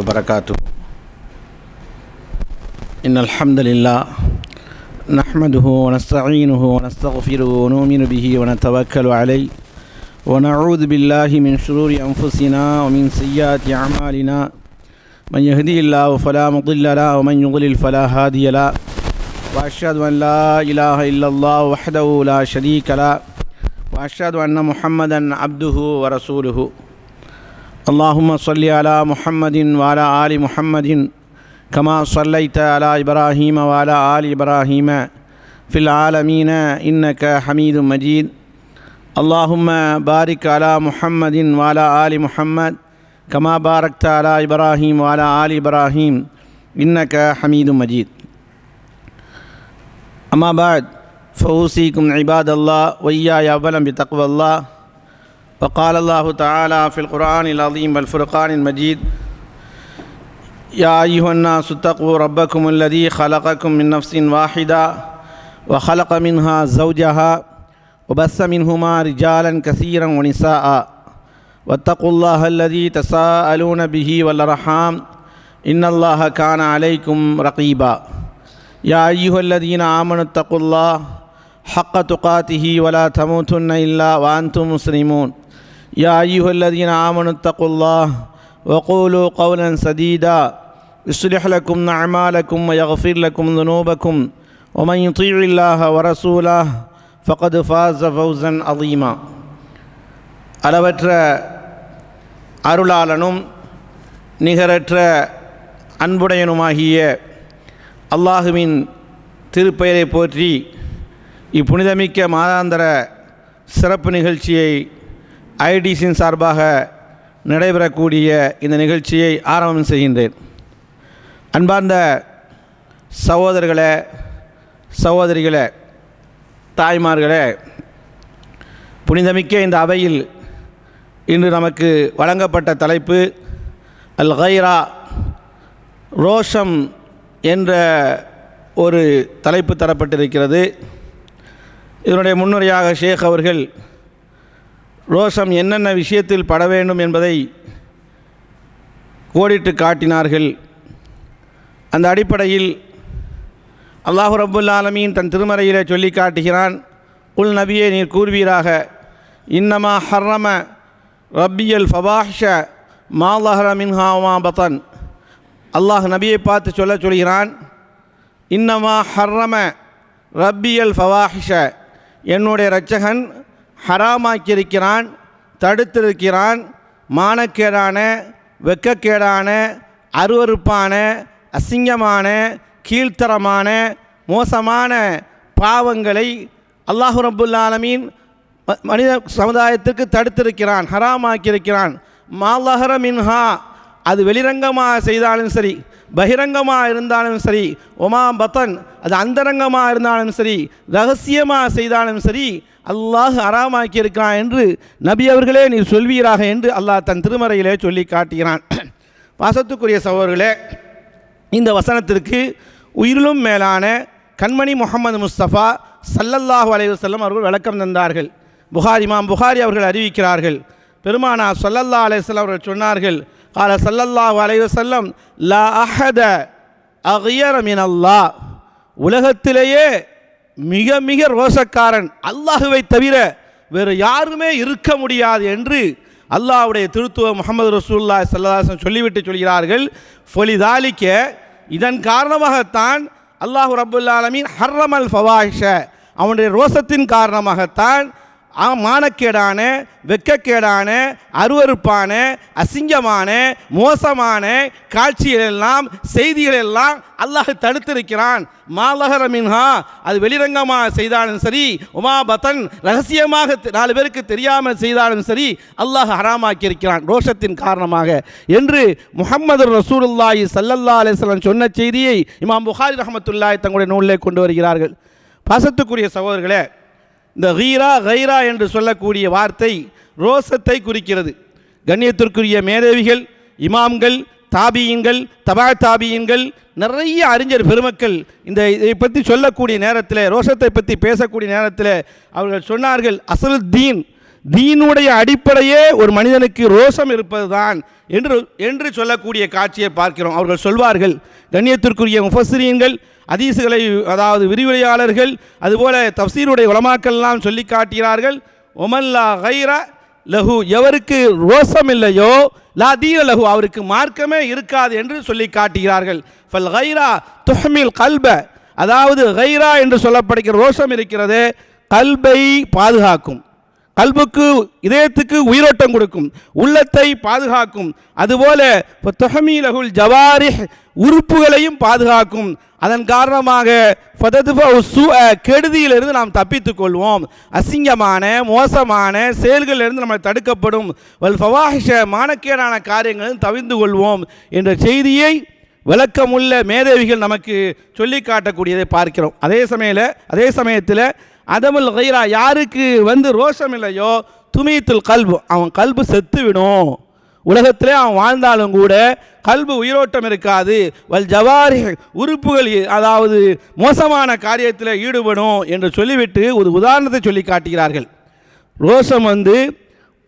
وبركاته. إن الحمد لله نحمده ونستعينه ونستغفره ونؤمن به ونتوكل عليه ونعوذ بالله من شرور أنفسنا ومن سيئات أعمالنا من يهدي الله فلا مضل له ومن يضلل فلا هادي له وأشهد أن لا إله إلا الله وحده لا شريك له وأشهد أن محمدا عبده ورسوله. اللهم صل على محمد وعلى آل محمد كما صليت على إبراهيم وعلى آل إبراهيم في العالمين إنك حميد مجيد. اللهم بارك على محمد وعلى آل محمد كما باركت على إبراهيم وعلى آل إبراهيم إنك حميد مجيد. أما بعد فأوصيكم عباد الله وإياي أولا بتقوى الله. وقال الله تعالى في القرآن العظيم والفرقان المجيد: يا أيها الناس اتقوا ربكم الذي خلقكم من نفس واحدة وخلق منها زوجها وبث منهما رجالا كثيرا ونساء واتقوا الله الذي تساءلون به والأرحام إن الله كان عليكم رقيبا. يا أيها الذين آمنوا اتقوا الله حق تقاته ولا تموتن إلا وأنتم مسلمون. يا أيها الذين آمنوا اتقوا الله وقولوا قولا سديدا يصلح لكم أعمالكم ويغفر لكم ذنوبكم ومن يطيع الله ورسوله فقد فاز فوزا عظيما. அளவற்ற அருளாளனும் நிகரற்ற அன்புடையனுமாகிய அல்லாஹுவின் திருப்பெயரை போற்றி இப்புனிதமிக்க மாதாந்திர சிறப்பு நிகழ்ச்சியை ஐடிசின் சார்பாக நடைபெறக்கூடிய இந்த நிகழ்ச்சியை ஆரம்பம் செய்கின்றேன். அன்பார்ந்த சகோதரர்களே, சகோதரிகளே, தாய்மார்களே, புனிதமிக்க இந்த அவையில் இன்று நமக்கு வழங்கப்பட்ட தலைப்பு அல் கைரா, ரோஷம் என்ற ஒரு தலைப்பு தரப்பட்டிருக்கிறது. இதனுடைய முன்னுரையாக ஷேக் அவர்கள் ரோஷம் என்னென்ன விஷயத்தில் பட வேண்டும் என்பதை கோடிட்டு காட்டினார்கள். அந்த அடிப்படையில் அல்லாஹு ரப்புல் ஆலமீன் தன் திருமறையிலே சொல்லி காட்டுகிறான்: உல் நபியே, நீர் கூறுவீராக, இன்னமா ஹர்ரம ரப்பியல் ஃபவாஹிஷ மா ظஹர மின்ஹா வமா பதன். அல்லாஹ் நபியை பார்த்து சொல்கிறான், இன்னமா ஹர்ரம ரப்பியல் ஃபவாஹிஷ, என்னுடைய இரட்சகன் ஹராமாக்கியிருக்கிறான், தடுத்திருக்கிறான், மானக்கேடான, வெக்கக்கேடான, அருவருப்பான, அசிங்கமான, கீழ்த்தரமான, மோசமான பாவங்களை அல்லாஹு ரப்புல் ஆலமீன் மனித சமுதாயத்திற்கு தடுத்திருக்கிறான், ஹராமாக்கியிருக்கிறான். மா ظஹர மின்ஹா, அது வெளிரங்கமாக செய்தாலும் சரி, பகிரங்கமாக இருந்தாலும் சரி, ஒமா பத்தன், அது அந்தரங்கமாக இருந்தாலும் சரி, ரகசியமாக செய்தாலும் சரி, அல்லாஹ் ஹராமாக்கி இருக்கிறான் என்று நபி அவர்களே நீர் சொல்வீராக என்று அல்லாஹ் தன் திருமறையிலே சொல்லி காட்டுகிறான். பாசத்துக்குரிய சகோதரர்களே, இந்த வசனத்திற்கு உயிரிலும் மேலான கண்மணி முஹம்மது முஸ்தபா ஸல்லல்லாஹு அலைஹி வஸல்லம் அவர்கள் விளக்கம் தந்தார்கள். இமாம் புகாரி அவர்கள் அறிவிக்கிறார்கள், பெருமானார் ஸல்லல்லாஹு அலைஹி வஸல்லம் அவர்கள் சொன்னார்கள், கால ஸல்லல்லாஹு அலைஹி வஸல்லம், லா அஹத அக்யர மினல்லாஹ், உலகத்திலேயே மிக மிக ரோஷக்காரன் அல்லாஹுவை தவிர வேறு யாருமே இருக்க முடியாது என்று அல்லாஹ்வுடைய திருத்துவ முஹம்மது ரசூலுல்லாஹி ஸல்லல்லாஹு அலைஹி வஸல்லம் சொல்லிவிட்டு சொல்கிறார்கள். ஃபலிதாலிக, இதன் காரணமாகத்தான் அல்லாஹ் ரப்புல் ஆலமீன் ஹர்ரமல் ஃபவாஹிஷ, அவனுடைய ரோசத்தின் காரணமாகத்தான் மானக்கேடான, வெக்கக்கேடான, அருவருப்பான, அசிங்கமான, மோசமான காட்சிகளெல்லாம், செய்திகளெல்லாம் அல்லாஹ் தடுத்திருக்கிறான். மா ظஹர மின்ஹா, அது வெளிரங்கமாக செய்தாலும் சரி, உமா பத்தன், ரகசியமாக 4 பேருக்கு தெரியாமல் செய்தாலும் சரி, அல்லாஹ் ஹராமாக்கியிருக்கிறான் ரோஷத்தின் காரணமாக என்று முஹம்மது ரசூலுல்லாஹி ஸல்லல்லாஹு அலைஹி வஸல்லம் சொன்ன செய்தியை இமாம் புகாரி ரஹ்மத்துல்லாஹி தங்களுடைய நூலிலே கொண்டு வருகிறார்கள். பாசத்துக்குரிய சகோதரர்களே, இந்த கைரா என்று சொல்லக்கூடிய வார்த்தை ரோசத்தை குறிக்கிறது. கண்ணியத்திற்குரிய மேதேவிகள், இமாம்கள், தாபியீன்கள், தபா தாபியீன்கள், நிறைய அறிஞர் பெருமக்கள் இதை பற்றி சொல்லக்கூடிய நேரத்தில், ரோஷத்தை பற்றி பேசக்கூடிய நேரத்தில் அவர்கள் சொன்னார்கள், அசலுத்தீன் தீனுடைய அடிப்படையே ஒரு மனிதனுக்கு ரோஷம் இருப்பதுதான் என்று சொல்லக்கூடிய காட்சியை பார்க்கிறோம். அவர்கள் சொல்வார்கள், கண்ணியத்திற்குரிய முஃபஸ்ஸிரீன்கள், ஹதீஸ்களை அதாவது விரிவுரையாளர்கள், அதுபோல தஃப்சீருடைய உலமாக்கள்லாம் சொல்லி காட்டுகிறார்கள், ஒமல்லா கைர லஹு, எவருக்கு ரோஷம் இல்லையோ லா தீன லஹு, அவருக்கு மார்க்கமே இருக்காது என்று சொல்லி காட்டுகிறார்கள். ஃபல் கைரா துஹ்மில் கல்ப, அதாவது கைரா என்று சொல்லப்படுகிற ரோஷம் இருக்கிறது, கல்பை பாதுகாக்கும், கல்புக்கு இதயத்துக்கு உயிரோட்டம் கொடுக்கும், உள்ளத்தை பாதுகாக்கும். அதுபோல துஹ்மீலஹுல் ஜவாரிஹ், உறுப்புகளையும் பாதுகாக்கும். அதன் காரணமாக கெடுதியிலிருந்து நாம் தப்பித்துக் கொள்வோம், அசிங்கமான மோசமான செயல்களிலிருந்து நம்மை தடுக்கப்படும், வல் ஃபவாஹிஷ, மானக்கேடான காரியங்களில் தவிர்த்து கொள்வோம் என்ற செய்தியை விளக்கமுள்ள மேதேவிகள் நமக்கு சொல்லி காட்டக்கூடியதை பார்க்கிறோம். அதே சமயத்தில் அதமுல் கைரா, யாருக்கு ரோஷம் இல்லையோ துமீத்துல் கல்பு, அவன் கல்பு செத்துவிடும், உலகத்திலே அவன் வாழ்ந்தாலும் கூட கல்பு உயிரோட்டம் இருக்காது. வல் ஜவாரி, உறுப்புகள் அதாவது மோசமான காரியத்தில் ஈடுபடும் என்று சொல்லிவிட்டு ஒரு உதாரணத்தை சொல்லி காட்டுகிறார்கள். ரோஷம்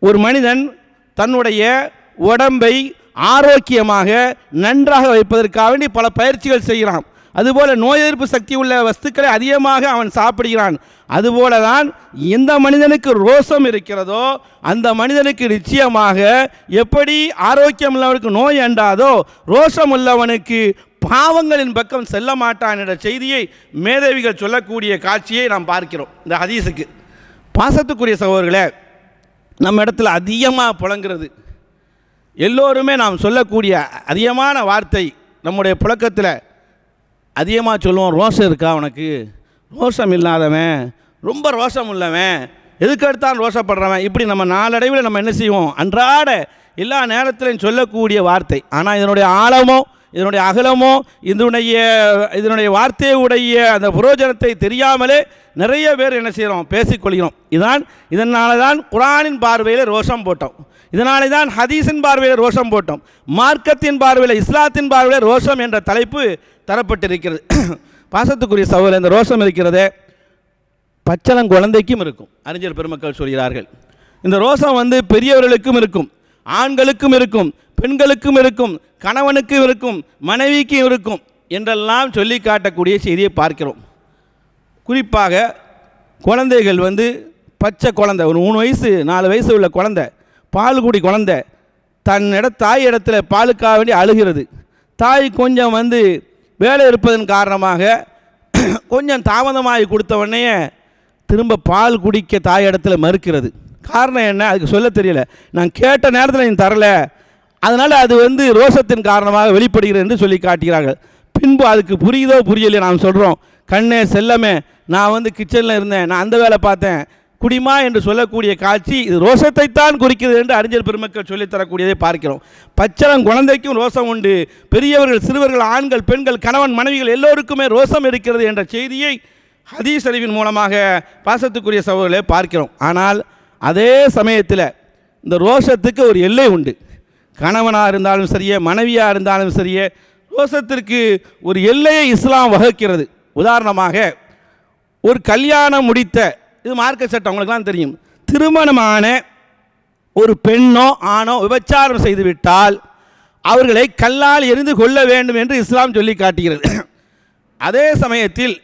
ஒரு மனிதன் தன்னுடைய உடம்பை ஆரோக்கியமாக நன்றாக வைப்பதற்காக வேண்டி பல பயிற்சிகள் செய்கிறான். அதுபோல் நோய் எதிர்ப்பு சக்தி உள்ள வஸ்துக்களை அதிகமாக அவன் சாப்பிடுகிறான். அதுபோல தான் எந்த மனிதனுக்கு ரோஷம் இருக்கிறதோ அந்த மனிதனுக்கு நிச்சயமாக எப்படி ஆரோக்கியம் உள்ளவனுக்கு நோய் அண்டாதோ ரோஷம் உள்ளவனுக்கு பாவங்களின் பக்கம் செல்ல மாட்டான் என்ற செய்தியை மேதேவிகள் சொல்லக்கூடிய காட்சியை நாம் பார்க்கிறோம். இந்த ஹதீஸுக்கு பாசத்துக்குரிய சகோதரர்களே, நம்ம இடத்துல அதிகமாக புழங்குறது, எல்லோருமே நாம் சொல்லக்கூடிய அதிகமான வார்த்தை நம்முடைய புழக்கத்தில் அதிகமாக சொல்லுவோம், ரோஷம் இருக்கா உனக்கு, ரோஷம் இல்லாதவன், ரொம்ப ரோஷம் உள்ளவன், எதுக்கு எடுத்தான் ரோஷப்படுறவன், இப்படி நம்ம நாளடைவில் நம்ம என்ன செய்வோம், அன்றாட எல்லா நேரத்திலையும் சொல்லக்கூடிய வார்த்தை. ஆனால் இதனுடைய ஆழமோ இதனுடைய அகலமோ இதனுடைய வார்த்தையுடைய அந்த புரோஜனத்தை தெரியாமலே நிறைய பேர் என்ன செய்கிறோம், பேசிக்கொள்கிறோம். இதனால தான் குர்ஆனின் பார்வையில் ரோஷம் போட்டோம், இதனாலே தான் ஹதீஸின் பார்வையில் ரோஷம் போட்டோம், மார்க்கத்தின் பார்வையில் இஸ்லாத்தின் பார்வையில் ரோஷம் என்ற தலைப்பு தரப்பட்டிருக்கிறது. பாசத்துக்குரிய சகோதரர், இந்த ரோஷம் இருக்கிறதே பச்சளம் குழந்தைக்கும் இருக்கும். அறிஞர் பெருமக்கள் சொல்கிறார்கள், இந்த ரோஷம் பெரியவர்களுக்கும் இருக்கும், ஆண்களுக்கும் இருக்கும், பெண்களுக்கும் இருக்கும், கணவனுக்கும் இருக்கும், மனைவிக்கும் இருக்கும் என்றெல்லாம் சொல்லி காட்டக்கூடிய செய்தியை பார்க்கிறோம். குறிப்பாக குழந்தைகள் பச்சை குழந்தை, ஒரு 3 வயசு 4 வயசு உள்ள குழந்தை, பால்குடி குழந்தை தாய் இடத்துல பாலுக்காக வேண்டி அழுகிறது. தாய் கொஞ்சம் வேலை இருப்பதன் காரணமாக கொஞ்சம் தாமதமாகி கொடுத்த உடனே திரும்ப பால் குடிக்க தாய் இடத்துல மறுக்கிறது. காரணம் என்ன, அதுக்கு சொல்ல தெரியல, நான் கேட்ட நேரத்தில் நீ தரல, அதனால் அது ரோஷத்தின் காரணமாக வெளிப்படுகிறது என்று சொல்லி காட்டுகிறார்கள். பின்பு அதுக்கு புரியுதோ புரியலையோ நாம் சொல்கிறோம், கண்ணே செல்லமே, நான் கிச்சனில் இருந்தேன், நான் அந்த வேலை பார்த்தேன், குடிமா என்று சொல்லக்கூடிய காட்சி இது ரோஷத்தை தான் குறிக்கிறது என்று அறிஞர் பெருமக்கள் சொல்லித்தரக்கூடியதை பார்க்கிறோம். பச்சளம் குழந்தைக்கும் ரோஷம் உண்டு, பெரியவர்கள் சிறுவர்கள் ஆண்கள் பெண்கள் கணவன் மனைவிகள் எல்லோருக்குமே ரோஷம் இருக்கிறது என்ற செய்தியை ஹதீஸ் அறிவின் மூலமாக பாசத்துக்குரிய சகோதரர்களே பார்க்கிறோம். ஆனால் அதே சமயத்தில் இந்த ரோஷத்துக்கு ஒரு எல்லை உண்டு. கணவனாக இருந்தாலும் சரியே, மனைவியாக இருந்தாலும் சரியே, ரோஷத்திற்கு ஒரு எல்லையை இஸ்லாம் வகுக்கிறது. உதாரணமாக ஒரு கல்யாணம் முடித்த, இது மார்க்க சட்டம் உங்களுக்குலாம் தெரியும், திருமணமான ஒரு பெண்ணோ ஆணோ விபச்சாரம் செய்துவிட்டால் அவர்களை கல்லால் எரிந்து கொள்ள வேண்டும் என்று இஸ்லாம் சொல்லி காட்டுகிறது. அதே சமயத்தில்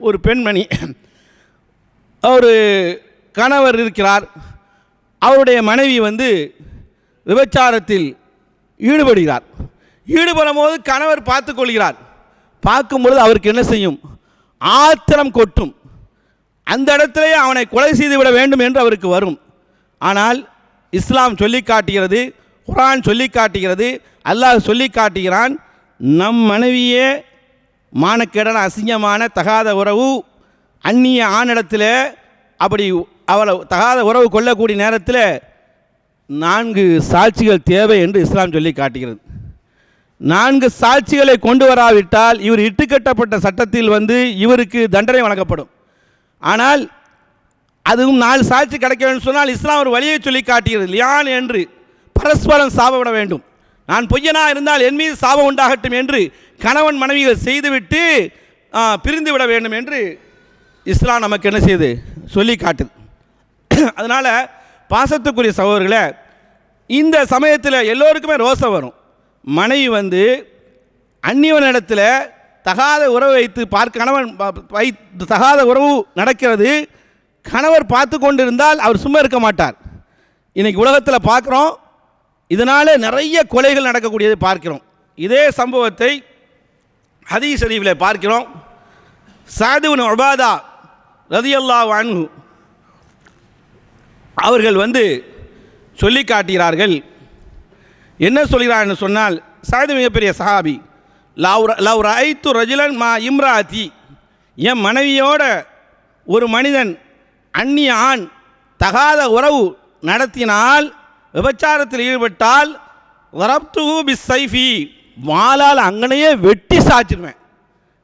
ஒரு பெண்மணி, ஒரு கணவர் இருக்கிறார், அவருடைய மனைவி விபச்சாரத்தில் ஈடுபடுகிறார். ஈடுபடும் போது கணவர் பார்த்து கொள்கிறார். பார்க்கும்பொழுது அவருக்கு என்ன செய்யும், ஆத்திரம் கொட்டும், அந்த இடத்திலே அவனை கொலை செய்துவிட வேண்டும் என்று அவருக்கு வரும். ஆனால் இஸ்லாம் சொல்லி காட்டுகிறது, குர்ஆன் சொல்லி காட்டுகிறது, அல்லாஹ் சொல்லி காட்டுகிறான், நம் மனைவியே மானக்கேடான அசிங்கமான தகாத உறவு அந்நிய ஆணிடத்தில் அப்படி அவளை தகாத உறவு கொள்ளக்கூடிய நேரத்தில் 4 சாட்சிகள் தேவை என்று இஸ்லாம் சொல்லி காட்டுகிறது. 4 சாட்சிகளை கொண்டு வராவிட்டால் இவர் இட்டுக்கட்டப்பட்ட சட்டத்தில் இவருக்கு தண்டனை வழங்கப்படும். ஆனால் அதுவும் 4 சாட்சி கிடைக்க வேண்டும் சொன்னால் இஸ்லாம் ஒரு வழியை சொல்லி காட்டுகிறது. லியான் என்று பரஸ்பரம் சாபவிட வேண்டும். நான் பொய்யனா இருந்தால் என் மீது சாபம் உண்டாகட்டும் என்று கணவன் மனைவிகள் செய்துவிட்டு பிரிந்து விட வேண்டும் என்று இஸ்லாம் நமக்கு என்ன செய்யுது, சொல்லி காட்டுது. அதனால் பாசத்துக்குரிய சகோதரர்களே, இந்த சமயத்தில் எல்லோருக்குமே ரோசம் வரும். மனைவி வந்து அந்நியவனிடத்தில் தகாத உறவு வைத்து கணவன் தகாத உறவு நடக்கிறது, கணவர் பார்த்து கொண்டிருந்தால் அவர் சும்மா இருக்க மாட்டார். இன்றைக்கி உலகத்தில் பார்க்குறோம், இதனால் நிறைய கொலைகள் நடக்கக்கூடியதை பார்க்கிறோம். இதே சம்பவத்தை ஹதீஸ் ஷரீஃபில் பார்க்கிறோம். சஅத் இப்னு உபாதா ரலியல்லாஹு அன்ஹு அவர்கள் வந்து சொல்லி காட்டுகிறார்கள். என்ன சொல்கிறான்னு சொன்னால், சஅத் மிகப்பெரிய சஹாபி, லவ் ரஅய்து ரஜுலன் மா இம்ராத்தி, என் மனைவியோட ஒரு மனிதன் அந்நிய ஆண் தகாத உறவு நடத்தினால், விபச்சாரத்தில் ஈடுபட்டால், வரப்துஹு பிஸ்ஸைஃபி, வாளால் அங்கனையே வெட்டி சாச்சிடுவேன்.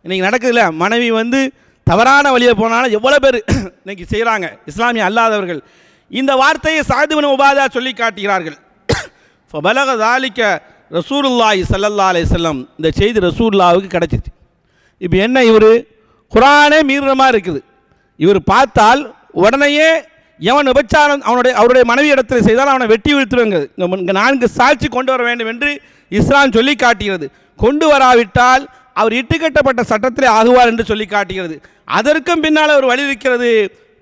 இன்றைக்கி நடக்குதுல்ல, மனைவி வந்து தவறான வழியில் போனாலும் எவ்வளோ பேர் இன்றைக்கி செய்கிறாங்க, இஸ்லாமிய அல்லாதவர்கள். இந்த வார்த்தையை சஅத் இப்னு உபாதா சொல்லி காட்டுகிறார்கள். ஃபபலக ذلك ரசூலுல்லாஹி ஸல்லல்லாஹு அலைஹி வஸல்லம், இந்த செய்தி ரசூலுல்லாஹுக்கு கிடச்சிச்சு. இப்போ என்ன, இவர் குர்ஆனே மீறுற மாதிரி இருக்குது. இவர் பார்த்தால் உடனேயே எவன் விபச்சாரம் அவருடைய மனைவி இடத்தில் செய்தால் அவனை வெட்டி வீழ்த்துருங்க, இங்கே 4 சாட்சி கொண்டு வர வேண்டும் என்று இஸ்லாம் சொல்லி காட்டுகிறது. கொண்டு வராவிட்டால் அவர் இட்டுக்கட்டப்பட்ட சட்டத்திலே ஆகுவார் என்று சொல்லி காட்டுகிறது. அதற்கும் பின்னால் ஒரு வழி இருக்கிறது,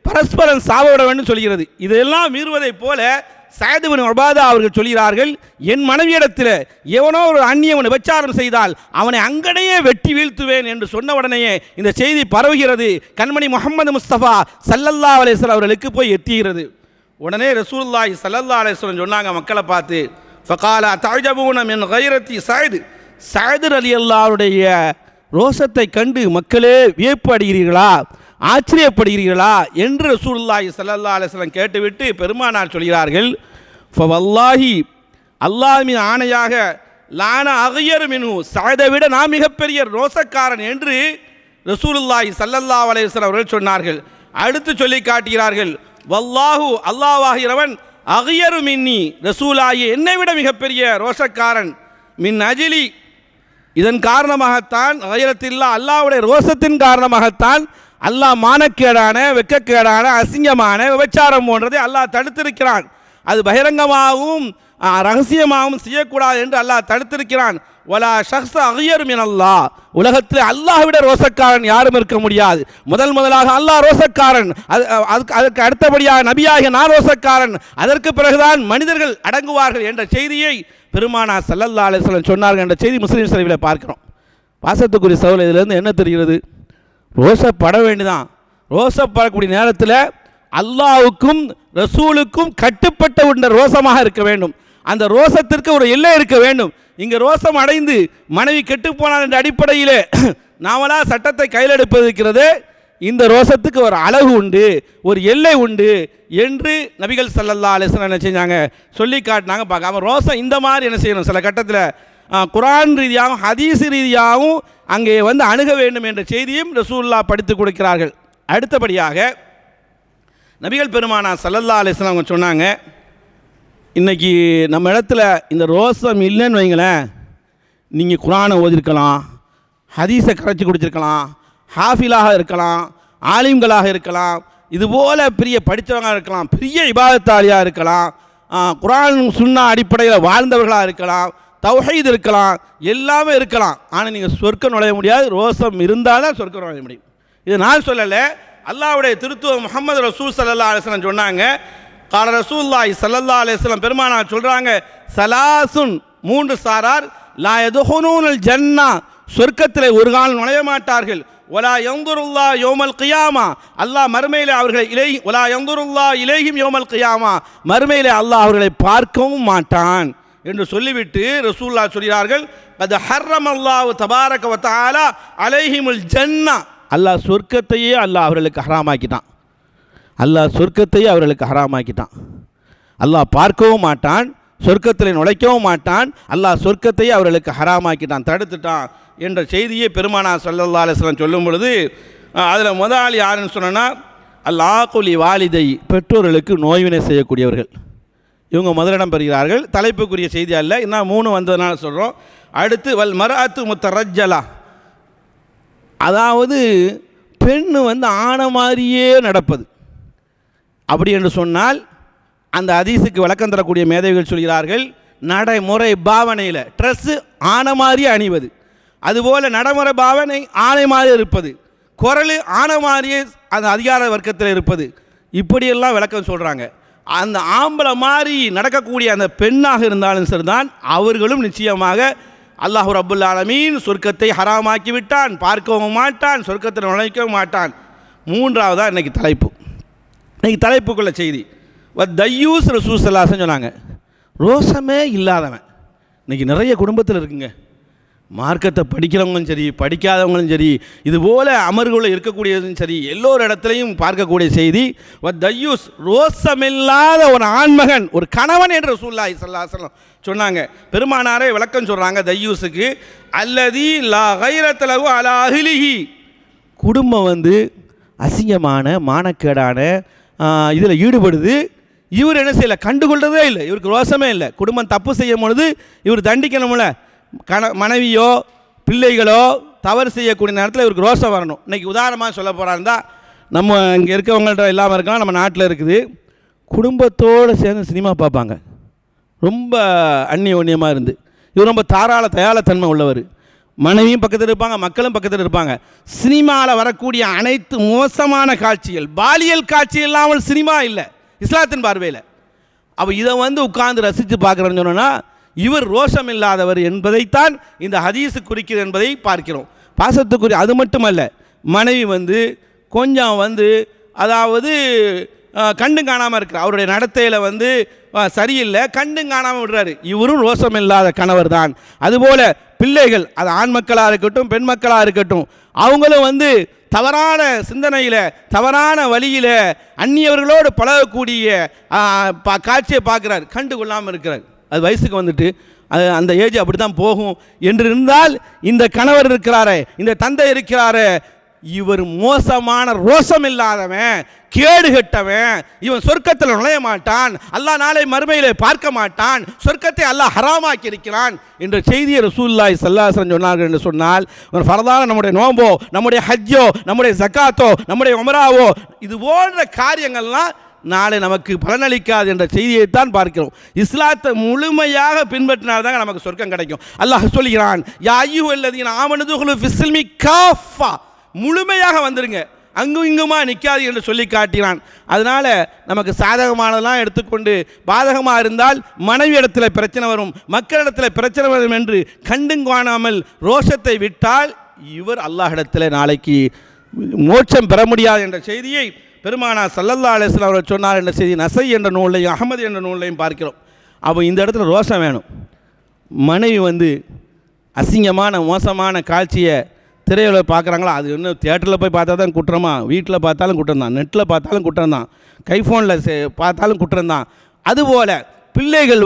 பரஸ்பரம் சாவவிட வேண்டும் சொல்கிறது. இதெல்லாம் மீறுவதைப் போல சஅத் இப்னு உபாதா அவர்கள் சொல்கிறார்கள், என் மனைவியிடத்தில் எவனோ ஒரு அந்நியவன் விபச்சாரம் செய்தால் அவனை அங்கனையே வெட்டி வீழ்த்துவேன் என்று சொன்ன உடனேயே இந்த செய்தி பரவுகிறது. கண்மணி முஹம்மது முஸ்தபா ஸல்லல்லாஹு அலைஹி வஸல்லம் அவர்களுக்கு போய் எட்டுகிறது. உடனே ரசூலுல்லாஹி ஸல்லல்லாஹு அலைஹி வஸல்லம் சொன்னாங்க மக்களை பார்த்து, ஃபகால தஅஜபூன மின் கைரத்தி சஅத் ரலியல்லாஹுடைய ரோசத்தை கண்டு மக்களே வியப்பு அடைகிறீர்களா, ஆச்சரியப்படுகிறீர்களா என்று ரசூலுல்லாஹி ஸல்லல்லாஹு அலைஹி வஸல்லம் கேட்டுவிட்டு பெருமானார் சொல்கிறார்கள், ஃபவல்லாஹி, அல்லாஹ் மீது ஆணையாக, லான அகயர் மின்ஹு, சஅதை விட நான் மிகப்பெரிய ரோசக்காரன் என்று ரசூலுல்லாஹி ஸல்லல்லாஹு அலைஹி வஸல்லம் அவர்கள் சொன்னார்கள். அடுத்து சொல்லி காட்டுகிறார்கள், வல்லாஹு, அல்லாஹ்வாகிறவன், அகயரு மின்னி, ரசூலாயி, என்னை விட மிகப்பெரிய ரோசக்காரன், மின் அஜிலி, இதன் காரணமாகத்தான், கயரத்தில்லா, அல்லாஹ்வுடைய ரோசத்தின் காரணமாகத்தான் அல்லாஹ் மானக்கேடான, வெக்கக்கேடான, அசிங்கமான விபச்சாரம் போன்றதை அல்லாஹ் தடுத்திருக்கிறான். அது பகிரங்கமாகவும் ரகசியமாகவும் செய்யக்கூடாது என்று அல்லாஹ் தடுத்திருக்கிறான். வலா ஷக்ஸ அகயர் மின் அல்லாஹ், உலகத்தில் அல்லாஹ் விட ரோசக்காரன் யாரும் இருக்க முடியாது. முதலாக அல்லாஹ் ரோசக்காரன், அதற்கு அடுத்தபடியாக நபியாகிய நான் ரோசக்காரன், அதற்கு பிறகுதான் மனிதர்கள் அடங்குவார்கள் என்ற செய்தியை பெருமானார் ஸல்லல்லாஹு அலைஹி வஸல்லம் சொன்னார்கள் என்ற செய்தி முஸ்லிம் ஷரீஃபில் பார்க்கிறோம். பாசத்துக்குரிய சகோதரர், இதிலிருந்து என்ன தெரிகிறது? ரோசப்பட வேண்டிதான். ரோசப்படக்கூடிய நேரத்தில் அல்லாஹ்வுக்கும் ரசூலுக்கும் கட்டுப்பட்ட உள்ள ரோசமாக இருக்க வேண்டும். அந்த ரோசத்திற்கு ஒரு எல்லை இருக்க வேண்டும். இங்கே ரோசம் அடைந்து மனைவி கெட்டுப்போனார் என்ற அடிப்படையில் நாமளா சட்டத்தை கையில் எடுப்பது இருக்கிறது. இந்த ரோசத்துக்கு ஒரு அளவு உண்டு, ஒரு எல்லை உண்டு என்று நபிகள் ஸல்லல்லாஹு அலைஹி வஸல்லம் என்ன செஞ்சாங்க, சொல்லி காட்டினாங்க. பார்க்காம ரோசம் இந்த மாதிரி என்ன செய்யணும், சில கட்டத்தில் குர்ஆன் ரீதியாகவும் ஹதீஸ் ரீதியாகவும் அங்கே வந்து அணுக வேண்டும் என்ற செய்தியும் ரசூலுல்லாஹ் படித்து கொடுக்கிறார்கள். அடுத்தபடியாக நபிகள் பெருமானார் ஸல்லல்லாஹு அலைஹி வஸல்லம் அவங்க சொன்னாங்க, இன்றைக்கி நம்ம இடத்துல இந்த ரோசம் இல்லைன்னு வைங்களேன், நீங்கள் குர்ஆனை ஓதிருக்கலாம், ஹதீஸை கரைச்சி குடிச்சிருக்கலாம், ஹாஃபிலாக இருக்கலாம், ஆலிம்களாக இருக்கலாம், இதுபோல் பெரிய படித்தவங்களாக இருக்கலாம், பெரிய இபாதத்தாளியாக இருக்கலாம், குர்ஆன் சுன்னா அடிப்படையில் வாழ்ந்தவர்களாக இருக்கலாம், தௌஹீத் இருக்கலாம், எல்லாமே இருக்கலாம். ஆனால் நீங்கள் சொர்க்கம் நுழைய முடியாது. ரோசம் இருந்தால் தான் சொர்க்கம் நுழைய முடியும். இது நான் சொல்லலை, அல்லாஹ்வுடைய திருத்துவ முஹம்மது ரசூல் ஸல்லல்லாஹு அலைஹி வஸல்லம் சொன்னாங்க. கால ரசூலுல்லாஹி ஸல்லல்லாஹு அலைஹி வஸல்லம் பெருமானார் சொல்கிறாங்க, சலாசுன், 3 சாரார், லா யதுஹுனூனல் ஜன்னா, சொர்க்கத்தில் ஒரு காலம் நுழைய மாட்டார்கள். வலா யன்துருல்லா யௌமல் கியாமா, அல்லாஹ் மறுமையில் அவர்களை வலா யன்துருல்லா இலைஹிம் யௌமல் கியாமா, மறுமையில் அல்லாஹ் அவர்களை பார்க்கவும் மாட்டான் என்று சொல்லிவிட்டு ரசூலுல்லாஹ் சொல்கிறார்கள், அது ஹர்ரமல்லாஹு தபாரக வ தஆலா அலைஹிமுல் ஜன்னா, அல்லாஹ் சொர்க்கத்தையே அல்லாஹ் அவர்களுக்கு ஹராமாக்கிட்டான். அல்லாஹ் சொர்க்கத்தையே அவர்களுக்கு ஹராமாக்கிட்டான். அல்லாஹ் பார்க்கவும் மாட்டான், சொர்க்கத்தில் நுழைக்கவும் மாட்டான், அல்லாஹ் சொர்க்கத்தையே அவர்களுக்கு ஹராமாக்கிட்டான், தடுத்துட்டான் என்ற செய்தியை பெருமானார் ஸல்லல்லாஹு அலைஹி வஸல்லம் சொல்லும் பொழுது, அதில் முதலாளி யாருன்னு சொன்னோன்னா, அல்லாஹுலி வாலிதை, பெற்றோர்களுக்கு நோய்வினை செய்யக்கூடியவர்கள், இவங்க முதலிடம் பெறுகிறார்கள். தலைப்புக்குரிய செய்தி அல்ல, இன்னும் 3 வந்ததுனால சொல்கிறோம். அடுத்து வல் மர்அத்து முத்தரஜ்ஜலா, அதாவது பெண்ணு வந்து ஆன மாதிரியே நடப்பது. அப்படி என்று சொன்னால் அந்த ஹதீஸுக்கு விளக்கம் தரக்கூடிய மேதைகள் சொல்கிறார்கள், நடைமுறை பாவனையில் ட்ரெஸ்ஸு ஆனை மாதிரி அணிவது, அதுபோல் நடைமுறை பாவனை ஆணை மாதிரி இருப்பது, குரல் ஆனை மாதிரியே அந்த அதிகார வர்க்கத்தில் இருப்பது, இப்படியெல்லாம் விளக்கம் சொல்கிறாங்க. அந்த ஆம்பளை மாதிரி நடக்கக்கூடிய அந்த பெண்ணாக இருந்தாலும் சரிதான், அவர்களும் நிச்சயமாக அல்லாஹ் ரப்புல் ஆலமீன் சொர்க்கத்தை ஹராமாக்கி விட்டான், பார்க்கவும் மாட்டான், சொர்க்கத்தில் நுழைக்கவும் மாட்டான். மூன்றாவதாக இன்றைக்கி தலைப்பு, இன்றைக்கி தலைப்புக்குள்ள செய்தி தையூஸ் ரசூல் ஸல்லல்லாஹு அலைஹி வஸல்லம் சொன்னாங்க, ரோசமே இல்லாதவன். இன்றைக்கி நிறைய குடும்பத்தில் இருக்குங்க, மார்க்கத்தை படிக்கிறவங்களும் சரி படிக்காதவங்களும் சரி இதுபோல் அமர்வுகளில் இருக்கக்கூடியதும் சரி எல்லோரு இடத்துலையும் பார்க்கக்கூடிய செய்தி தையூஸ், ரோசமில்லாத ஒரு ஆண்மகன், ஒரு கணவன் என்று ரசூலுல்லாஹி ஸல்லல்லாஹு அலைஹி வஸல்லம் சொன்னாங்க. பெருமானாரே விளக்கம் சொல்கிறாங்க தையூஸுக்கு, அல்லதி லா கைரத லஹு அலா அஹ்லிஹி, குடும்பம் அசிங்கமான மானக்கேடான இதில் ஈடுபடுது, இவர் என்ன செய்யலை, கண்டுகொள்றதே இல்லை, இவருக்கு ரோசமே இல்லை. குடும்பம் தப்பு செய்யும் பொழுது இவர் தண்டிக்கணும்ல, மனைவியோ பிள்ளைகளோ தவறு செய்யக்கூடிய நேரத்தில் இவருக்கு ரோசம் வரணும். இன்றைக்கி உதாரணமாக சொல்ல போகிறாருந்தா, நம்ம இங்கே இருக்கவங்கள்ட்ட இல்லாமல் இருக்கலாம், நம்ம நாட்டில் இருக்குது, குடும்பத்தோடு சேர்ந்து சினிமா பார்ப்பாங்க, ரொம்ப அந்நியோன்யமாக இருந்து, இவர் ரொம்ப தயாளத்தன்மை உள்ளவர், மனைவியும் பக்கத்தில் இருப்பாங்க, மக்களும் பக்கத்தில் இருப்பாங்க. சினிமாவில் வரக்கூடிய அனைத்து மோசமான காட்சிகள், பாலியல் காட்சி இல்லாமல் சினிமா இல்லை இஸ்லாத்தின் பார்வையில். அப்போ இதை உட்கார்ந்து ரசித்து பார்க்குறேன்னு சொன்னால் இவர் ரோஷம் இல்லாதவர் என்பதைத்தான் இந்த ஹதீஸு குறிக்கிறது என்பதை பார்க்கிறோம். பாசத்துக்குரிய அது மட்டுமல்ல, மனைவி கொஞ்சம் அதாவது கண்டும் காணாமல் இருக்கிறார், அவருடைய நடத்தையில் சரியில்லை, கண்டும் காணாமல் விடுறாரு, இவரும் ரோஷம் இல்லாத கணவர் தான். அதுபோல் பிள்ளைகள், அது ஆண் மக்களாக இருக்கட்டும் பெண் மக்களாக இருக்கட்டும், அவங்களும் தவறான சிந்தனையில் தவறான வழியில் அந்நியவர்களோடு பழகக்கூடிய காட்சியை பார்க்குறார், கண்டு கொள்ளாமல் இருக்கிறார். அது வயசுக்கு அது அந்த ஏஜ் அப்படி தான் போகும் என்று இருந்தால், இந்த கணவர் இருக்கிறாரே, இந்த தந்தை இருக்கிறாரே, இவர் மோசமான ரோஷம் இல்லாதவன், கேடு கெட்டவன், இவன் சொர்க்கத்தில் நுழைய மாட்டான், அல்லாஹ் நாளை மறுமையிலே பார்க்க மாட்டான், சொர்க்கத்தை அல்லாஹ் ஹராமாக்கி இருக்கிறான் என்ற செய்தியை ரசூலுல்லாஹி ஸல்லல்லாஹு அலைஹி வஸல்லம் சொன்னார்கள் என்று சொன்னால், ஒரு ஃபர்தான நம்முடைய நோம்போ, நம்முடைய ஹஜ்ஜோ, நம்முடைய ஜக்காத்தோ, நம்முடைய உம்ராவோ, இது போன்ற காரியங்கள்லாம் நாளை நமக்கு பலனளிக்காது என்ற செய்தியைத்தான் பார்க்கிறோம். இஸ்லாத்தை முழுமையாக பின்பற்றினால்தான் நமக்கு சொர்க்கம் கிடைக்கும். அல்லாஹ் சொல்கிறான், யா அய்யுஹல்லதீன ஆமனு துகுலு ஃபிஸ்ஸில்மி காஃபா, முழுமையாக வந்துருங்க, அங்கும் இங்குமா நிற்காது என்று சொல்லி காட்டினான். அதனால் நமக்கு சாதகமானதெல்லாம் எடுத்துக்கொண்டு பாதகமாக இருந்தால் மனைவி இடத்துல பிரச்சனை வரும், மக்களிடத்தில் பிரச்சனை வரும் என்று கண்டும் காணாமல் ரோஷத்தை விட்டால் இவர் அல்லாஹ்விடத்தில் நாளைக்கு மோட்சம் பெற முடியாது என்ற செய்தியை பெருமானார் ஸல்லல்லாஹு அலைஹி வஸல்லம் அவர்கள் சொன்னார் என்ற செய்தி நசை என்ற நூலையும் அஹ்மது என்ற நூலையும் பார்க்கிறோம். அப்போ இந்த இடத்துல ரோஷம் வேணும். மனைவி அசிங்கமான மோசமான காட்சியை திரையில் பார்க்குறாங்களா, அது இன்னும் தியேட்டரில் போய் பார்த்தா தான் குற்றமா, வீட்டில் பார்த்தாலும் குற்றம் தான், நெட்டில் பார்த்தாலும் குற்றம் தான், கைஃபோனில் பார்த்தாலும் குற்றம் தான். அதுபோல் பிள்ளைகள்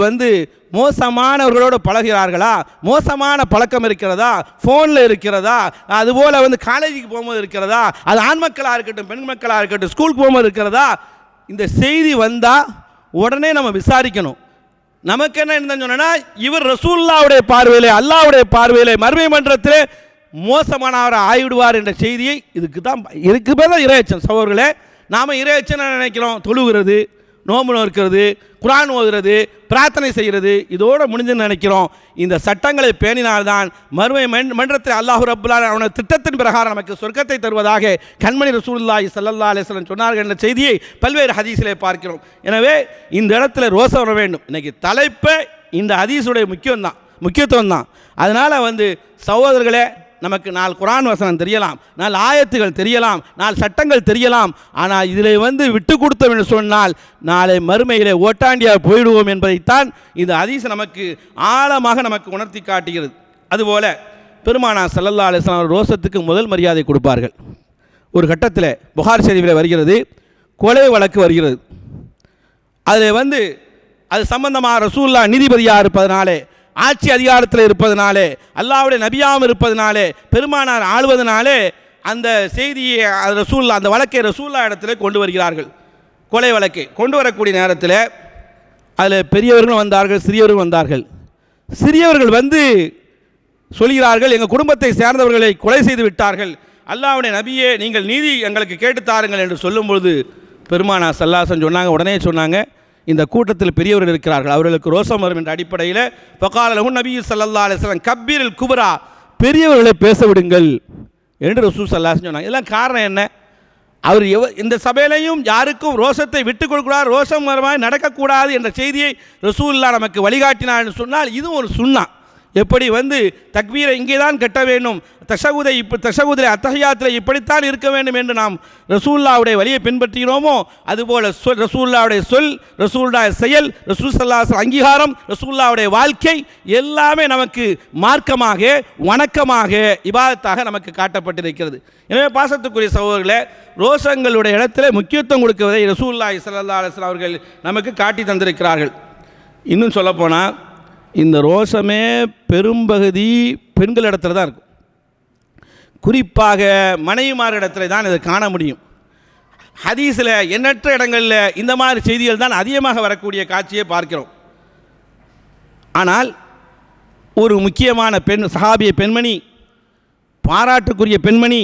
மோசமானவர்களோடு பழகிறார்களா, மோசமான பழக்கம் இருக்கிறதா, ஃபோனில் இருக்கிறதா, அதுபோல் காலேஜுக்கு போகும்போது இருக்கிறதா, அது ஆண் மக்களாக இருக்கட்டும் பெண் மக்களாக இருக்கட்டும் ஸ்கூலுக்கு போகும்போது இருக்கிறதா, இந்த செய்தி வந்தால் உடனே நம்ம விசாரிக்கணும். நமக்கு என்ன இருந்தேன்னு சொன்னால், இவர் ரசூலுல்லாஹ்வுடைய பார்வையிலே அல்லாஹ்வுடைய பார்வையிலே மறுமை மன்றத்திலே மோசமானவரை ஆய்விடுவார் என்ற செய்தியை இதுக்கு பேர் தான் இறையச்சம். சகோதரர்களே, நாம் இறையச்சம் நினைக்கிறோம், தொழுகிறது, நோம்பு நோக்கிறது, குர்ஆன் ஓதுறது, பிரார்த்தனை செய்கிறது, இதோடு முடிஞ்சுன்னு நினைக்கிறோம். இந்த சட்டங்களை பேணினால்தான் மறுமை மன்றத்தில் அல்லாஹ் ரப்புல் ஆலமீன் அவனது திட்டத்தின் பிரகாரம் நமக்கு சொர்க்கத்தை தருவதாக கண்மணி ரசூலுல்லாஹி ஸல்லல்லாஹு அலைஹி வஸல்லம் சொன்னார்கள் என்ற செய்தியை பல்வேறு ஹதீஸிலே பார்க்கிறோம். எனவே இந்த இடத்துல ரோசம் வர வேண்டும். இன்றைக்கி தலைப்பை இந்த ஹதீஸுடைய முக்கியத்துவம் தான். அதனால் சகோதரர்களே, நமக்கு 4 குர்ஆன் வசனம் தெரியலாம், 4 ஆயத்துகள் தெரியலாம், 4 சட்டங்கள் தெரியலாம், ஆனால் இதில் விட்டு கொடுத்தோம் என்று சொன்னால் நாளை மறுமையிலே ஓட்டாண்டியாக போயிடுவோம் என்பதைத்தான் இந்த ஹதீஸ் நமக்கு ஆழமாக நமக்கு உணர்த்தி காட்டுகிறது. அதுபோல் பெருமானார் ஸல்லல்லாஹு அலைஹி வஸல்லம் ரோசத்துக்கு முதல் மரியாதை கொடுப்பார்கள். ஒரு கட்டத்தில் புகார் ஷரீஃபில் வருகிறது, கொலை வழக்கு வருகிறது. அதில் அது சம்பந்தமாக ரசூலுல்லாஹ் நீதிபதியாக இருப்பதனாலே, ஆட்சி அதிகாரத்தில் இருப்பதனாலே, அல்லாஹ்வுடைய நபியாகவும் இருப்பதனாலே, பெருமானார் ஆளுவதனாலே அந்த செய்தியை அந்த வழக்கை ரசூலுல்லாஹ் இடத்துல கொண்டு வருகிறார்கள். கொலை வழக்கை கொண்டு வரக்கூடிய நேரத்தில் அதில் பெரியவர்களும் வந்தார்கள், சிறியவர்களும் வந்தார்கள். சிறியவர்கள் சொல்கிறார்கள், எங்கள் குடும்பத்தை சேர்ந்தவர்களை கொலை செய்து விட்டார்கள், அல்லாஹ்வுடைய நபியே நீங்கள் நீதி எங்களுக்கு கேட்டு தாருங்கள் என்று சொல்லும்பொழுது பெருமானார் ஸல்லல்லாஹு அலைஹி வஸல்லம் உடனே சொன்னாங்க, இந்த கூட்டத்தில் பெரியவர்கள் இருக்கிறார்கள், அவர்களுக்கு ரோசம் வரும் என்ற அடிப்படையில் ஃபகால லஹு நபி ஸல்லல்லாஹு அலைஹி வஸல்லம் கப்பீரில் குப்ரா, பெரியவர்களை பேச விடுங்கள் என்று ரசூல் ஸல்லல்லாஹு அலைஹி வஸல்லம் சொன்னாங்க. இதெல்லாம் காரணம் என்ன? அவர் இந்த சபையிலையும் யாருக்கும் ரோஷத்தை விட்டுக் கொடுக்கூடாது, ரோஷம் வருமாய் நடக்கக்கூடாது என்ற செய்தியை ரசூலுல்லாஹ் நமக்கு வழிகாட்டினார் என்று சொன்னால் இதுவும் ஒரு சுன்னா. எப்படி தக்பீரை இங்கே தான் கட்ட வேண்டும், தஷகுதில் அத்தஹியாத்தில் இப்படித்தான் இருக்க வேண்டும் என்று நாம் ரசூலுல்லாஹ்வுடைய வழியை பின்பற்றுகிறோமோ, அதுபோல் ரசூலுல்லாஹ்வுடைய சொல், ரசூலுல்லாஹ்வுடைய செயல், ரசூல் ஸல்லல்லாஹு அலைஹி வஸல்லம் அங்கீகாரம், ரசூலுல்லாஹ்வுடைய வாழ்க்கை எல்லாமே நமக்கு மார்க்கமாக, வணக்கமாக, இபாதத்தாக நமக்கு காட்டப்பட்டிருக்கிறது. எனவே பாசத்துக்குரிய சகோதரர்களே, ரோஷங்களுடைய இடத்துல முக்கியத்துவம் கொடுக்குவதை ரசூலுல்லாஹி ஸல்லல்லாஹு அலைஹி வஸல்லம் அவர்கள் நமக்கு காட்டி தந்திருக்கிறார்கள். இன்னும் சொல்லப்போனால் இந்த ரோஷமே பெரும்பகுதி பெண்கள் இடத்துல தான் இருக்கும், குறிப்பாக மனைவிமார் இடத்துல தான் இதை காண முடியும். ஹதீஸில் எண்ணற்ற இடங்களில் இந்த மாதிரி செய்திகள் தான் அதிகமாக வரக்கூடிய காட்சியை பார்க்கிறோம். ஆனால் ஒரு முக்கியமான சஹாபிய பெண்மணி, பாராட்டுக்குரிய பெண்மணி,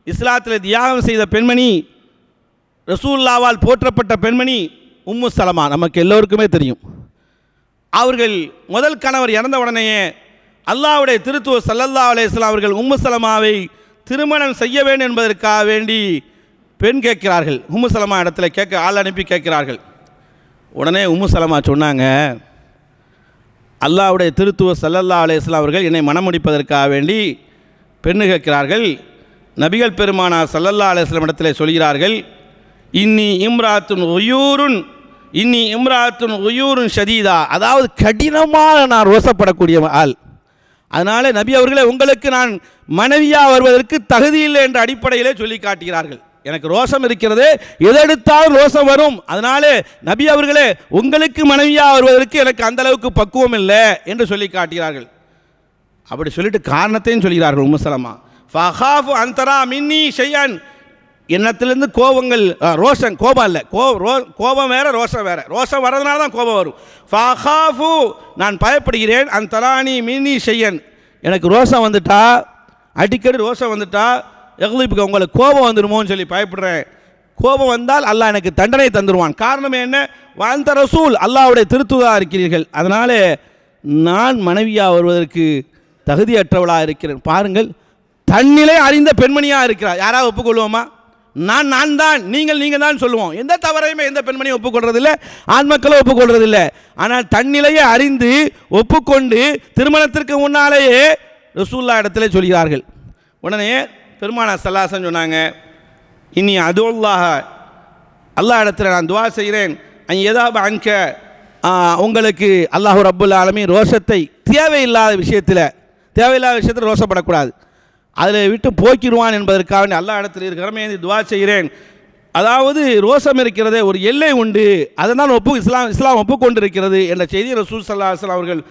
இஸ்லாத்தில் தியாகம் செய்த பெண்மணி, ரசூலுல்லாஹ்வால் போற்றப்பட்ட பெண்மணி உம்மு சலமா, நமக்கு எல்லோருக்குமே தெரியும். அவர்கள் முதல் கணவர் இறந்த உடனேயே அல்லாஹ்வுடைய திருத்தூதர் ஸல்லல்லாஹு அலைஹி வஸல்லம் அவர்கள் உம்மு சலமாவை திருமணம் செய்ய வேண்டும் என்பதற்காக வேண்டி பெண் கேட்கிறார்கள். உம்மு சலமா இடத்துல ஆள் அனுப்பி கேட்கிறார்கள். உடனே உம்மு சலமா சொன்னாங்க, அல்லாஹ்வுடைய திருத்தூதர் ஸல்லல்லாஹு அலைஹி வஸல்லம் அவர்கள் என்னை மணம் முடிப்பதற்காக வேண்டி பெண்ணு கேட்கிறார்கள். நபிகள் பெருமானார் ஸல்லல்லாஹு அலைஹி வஸல்லம் இடத்துல சொல்கிறார்கள், இன்னி இம்ராத்துன் உயூருன் ஷதீதா, அதாவது கடினமாக நான் ரோசப்படக்கூடிய ஆள், அதனால் நபி அவர்களே உங்களுக்கு நான் மனைவியாக வருவதற்கு தகுதியில்லை என்ற அடிப்படையிலே சொல்லி காட்டுகிறார்கள். எனக்கு ரோஷம் இருக்கிறது, எதெடுத்தாலும் ரோஷம் வரும், அதனாலே நபி அவர்களே உங்களுக்கு மனைவியாக வருவதற்கு எனக்கு அந்த அளவுக்கு பக்குவம் இல்லை என்று சொல்லி காட்டுகிறார்கள். அப்படி சொல்லிட்டு காரணத்தையும் சொல்கிறார்கள் உம்மு சலமா, ஃபஹாஃபு அன்தரா மின்னி ஷையன், எண்ணத்திலிருந்து கோபங்கள், கோபம் இல்லை, கோபம் வேறு ரோஷம் வேறு, ரோஷம் வர்றதுனால தான் கோபம் வரும். ஃபஹாஃபு, நான் பயப்படுகிறேன், அன்தரானி மின்னி ஷையன், எனக்கு ரோஷம் வந்துட்டா, அடிக்கடி ரோஷம் வந்துட்டா, எக்லிப்புக்கு உங்களுக்கு கோபம் வந்துடுமோன்னு சொல்லி பயப்படுறேன். கோபம் வந்தால் அல்லாஹ் எனக்கு தண்டனை தந்துடுவான். காரணம் என்ன? அந்த ரசூல் அல்லாஹ்வுடைய திருத்தூதராக இருக்கிறீர்கள், அதனாலே நான் மனைவியாக வருவதற்கு தகுதியற்றவளாக இருக்கிறேன். பாருங்கள், தன்னிலை அறிந்த பெண்மணியாக இருக்கிறார். யாராவது ஒப்புக்கொள்வோமா? நான் தான், நீங்கள் தான் சொல்லுவோம். எந்த தவறையுமே எந்த பெண்மணியும் ஒப்புக்கொள்றதில்லை, ஆண் மக்களும் ஒப்புக்கொள்றதில்லை. ஆனால் தன்னிலையை அறிந்து ஒப்புக்கொண்டு திருமணத்திற்கு முன்னாலேயே ரசூலுல்லாஹ் இடத்துல சொல்கிறார்கள். உடனே பெருமானார் ஸல்லல்லாஹு அலைஹி வஸல்லம் சொன்னாங்க, இனி அதுல்லாஹ், அல்லாஹ் இடத்துல நான் துஆ செய்கிறேன், எதாப அன்க, உங்களுக்கு அல்லாஹ் ரப்புல் ஆலமீன் ரோஷத்தை தேவையில்லாத விஷயத்தில் ரோஷப்படக்கூடாது, அதில் விட்டு போக்கிடுவான் என்பதற்காக அல்லாஹ் இடத்தில் இருக்கிறமே துஆ செய்கிறேன். அதாவது ரோஷம் இருக்கிறதே ஒரு எல்லை உண்டு, அதனால் இஸ்லாம் ஒப்புக்கொண்டிருக்கிறது என்ற செய்தி ரசூல் ஸல்லல்லாஹு அலைஹி வஸல்லம் அவர்கள்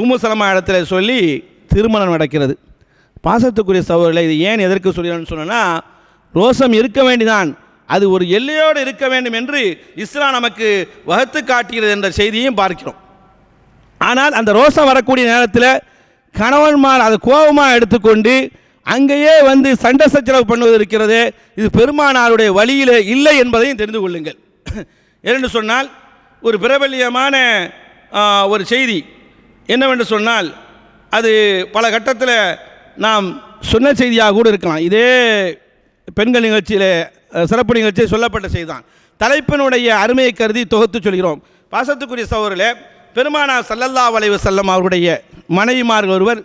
உம்மு சலமா இடத்துல சொல்லி திருமணம் நடக்கிறது. பாசத்துக்குரிய சகோதரர்களை, இது ஏன் எதற்கு சொல்கிறேன்னு சொன்னால், ரோஷம் இருக்க வேண்டிதான், அது ஒரு எல்லையோடு இருக்க வேண்டும் என்று இஸ்லாம் நமக்கு வகுத்து காட்டுகிறது என்ற செய்தியையும் பார்க்கிறோம். ஆனால் அந்த ரோஷம் வரக்கூடிய நேரத்தில் கணவன்மார் அதை கோபமாக எடுத்துக்கொண்டு அங்கேயே சண்டை சச்சரவு பண்ணுவது இருக்கிறது, இது பெருமானாருடைய வழியில் இல்லை என்பதையும் தெரிந்து கொள்ளுங்கள். ஏனென்று சொன்னால், ஒரு பிரபல்யமான ஒரு செய்தி என்னவென்று சொன்னால், அது பல கட்டத்தில் நாம் சொன்ன செய்தியாக கூட இருக்கலாம். இதே பெண்கள் நிகழ்ச்சியில், சிறப்பு நிகழ்ச்சியில் சொல்லப்பட்ட செய்தி தான். தலைப்பினுடைய அருமையை கருதி தொகுத்து சொல்கிறோம். பாசத்துக்குரிய சகோதரர்களே, பெருமானார் ஸல்லல்லாஹு அலைஹி வஸல்லம் அவருடைய மனைவிமார்கள் ஒருவர்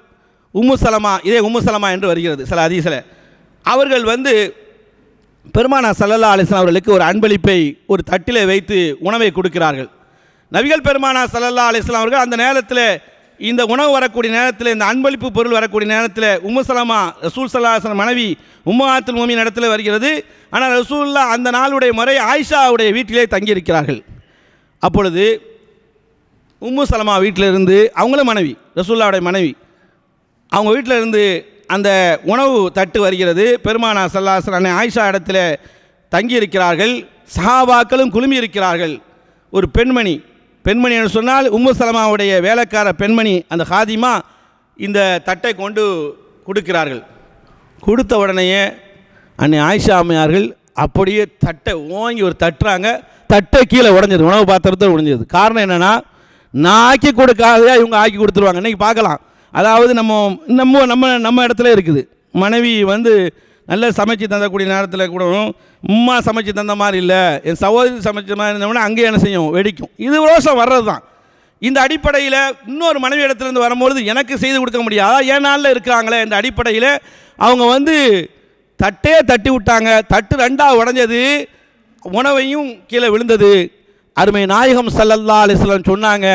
உம்மு சலமா, இதே உம்மு சலமா என்று வருகிறது சில ஹதீஸில். அவர்கள் பெருமானார் ஸல்லல்லாஹு அலைஹி வஸல்லம் அவர்களுக்கு ஒரு அன்பளிப்பை ஒரு தட்டிலே வைத்து உணவை கொடுக்கிறார்கள். நபிகள் பெருமானார் ஸல்லல்லாஹு அலைஹி வஸல்லம் அவர்கள் அந்த நேரத்தில், இந்த உணவு வரக்கூடிய நேரத்தில், இந்த அன்பளிப்பு பொருள் வரக்கூடிய நேரத்தில் உம்மு சலமா ரசூல் ஸல்லல்லாஹு அலைஹி வஸல்லம் மனைவி உம்மஹாத்துல் முஃமினீன் இடத்துல வருகிறது. ஆனால் ரசூலுல்லாஹ் அந்த நாளுடைய முறை ஆயிஷாவுடைய வீட்டிலே தங்கியிருக்கிறார்கள். அப்பொழுது உம்மு சலமா வீட்டிலிருந்து, அவங்களும் மனைவி, ரசூலுல்லாஹ்வுடைய மனைவி, அவங்க வீட்டில் இருந்து அந்த உணவு தட்டு வருகிறது. பெருமானார் ஸல்லல்லாஹு அலைஹி வஸல்லம் ஆயிஷா இடத்துல தங்கியிருக்கிறார்கள். சஹாபாக்களும் குழுமி இருக்கிறார்கள். ஒரு பெண்மணி என்று சொன்னால் உம்மு சலமாவுடைய வேலைக்கார பெண்மணி, அந்த ஹாதிமா, இந்த தட்டை கொண்டு கொடுக்கிறார்கள். கொடுத்த உடனேயே அன்னை ஆயிஷா அம்மையார்கள் அப்படியே தட்டை ஓங்கி ஒரு தட்டுறாங்க, தட்டை கீழே உடஞ்சது, உணவு பாத்திரத்தை உடஞ்சது. காரணம் என்னென்னா, நான் ஆக்கி கொடுக்காதையா இவங்க ஆக்கி கொடுத்துருவாங்க. இன்றைக்கி பார்க்கலாம், அதாவது நம்ம நம்ம நம்ம நம்ம இடத்துல இருக்குது, மனைவி வந்து நல்லா சமைச்சு தந்தக்கூடிய நேரத்தில் கூட உம்மா சமைச்சு தந்த மாதிரி இல்லை, என் சகோதரி சமைச்ச மாதிரி இருந்தோம்னா அங்கேயே என்ன செய்யும், வெடிக்கும். இது ரோஷம் வர்றது தான். இந்த அடிப்படையில் இன்னொரு மனைவி இடத்துலேருந்து வரும்பொழுது எனக்கு செய்து கொடுக்க முடியாதா, ஏன் நாளில் இருக்கிறாங்களே, இந்த அடிப்படையில் அவங்க வந்து தட்டே தட்டி விட்டாங்க. தட்டு ரெண்டாக உடஞ்சது, உணவையும் கீழே விழுந்தது. அருமை நாயகம் ஸல்லல்லாஹு அலைஹி வஸல்லம் சொன்னாங்க,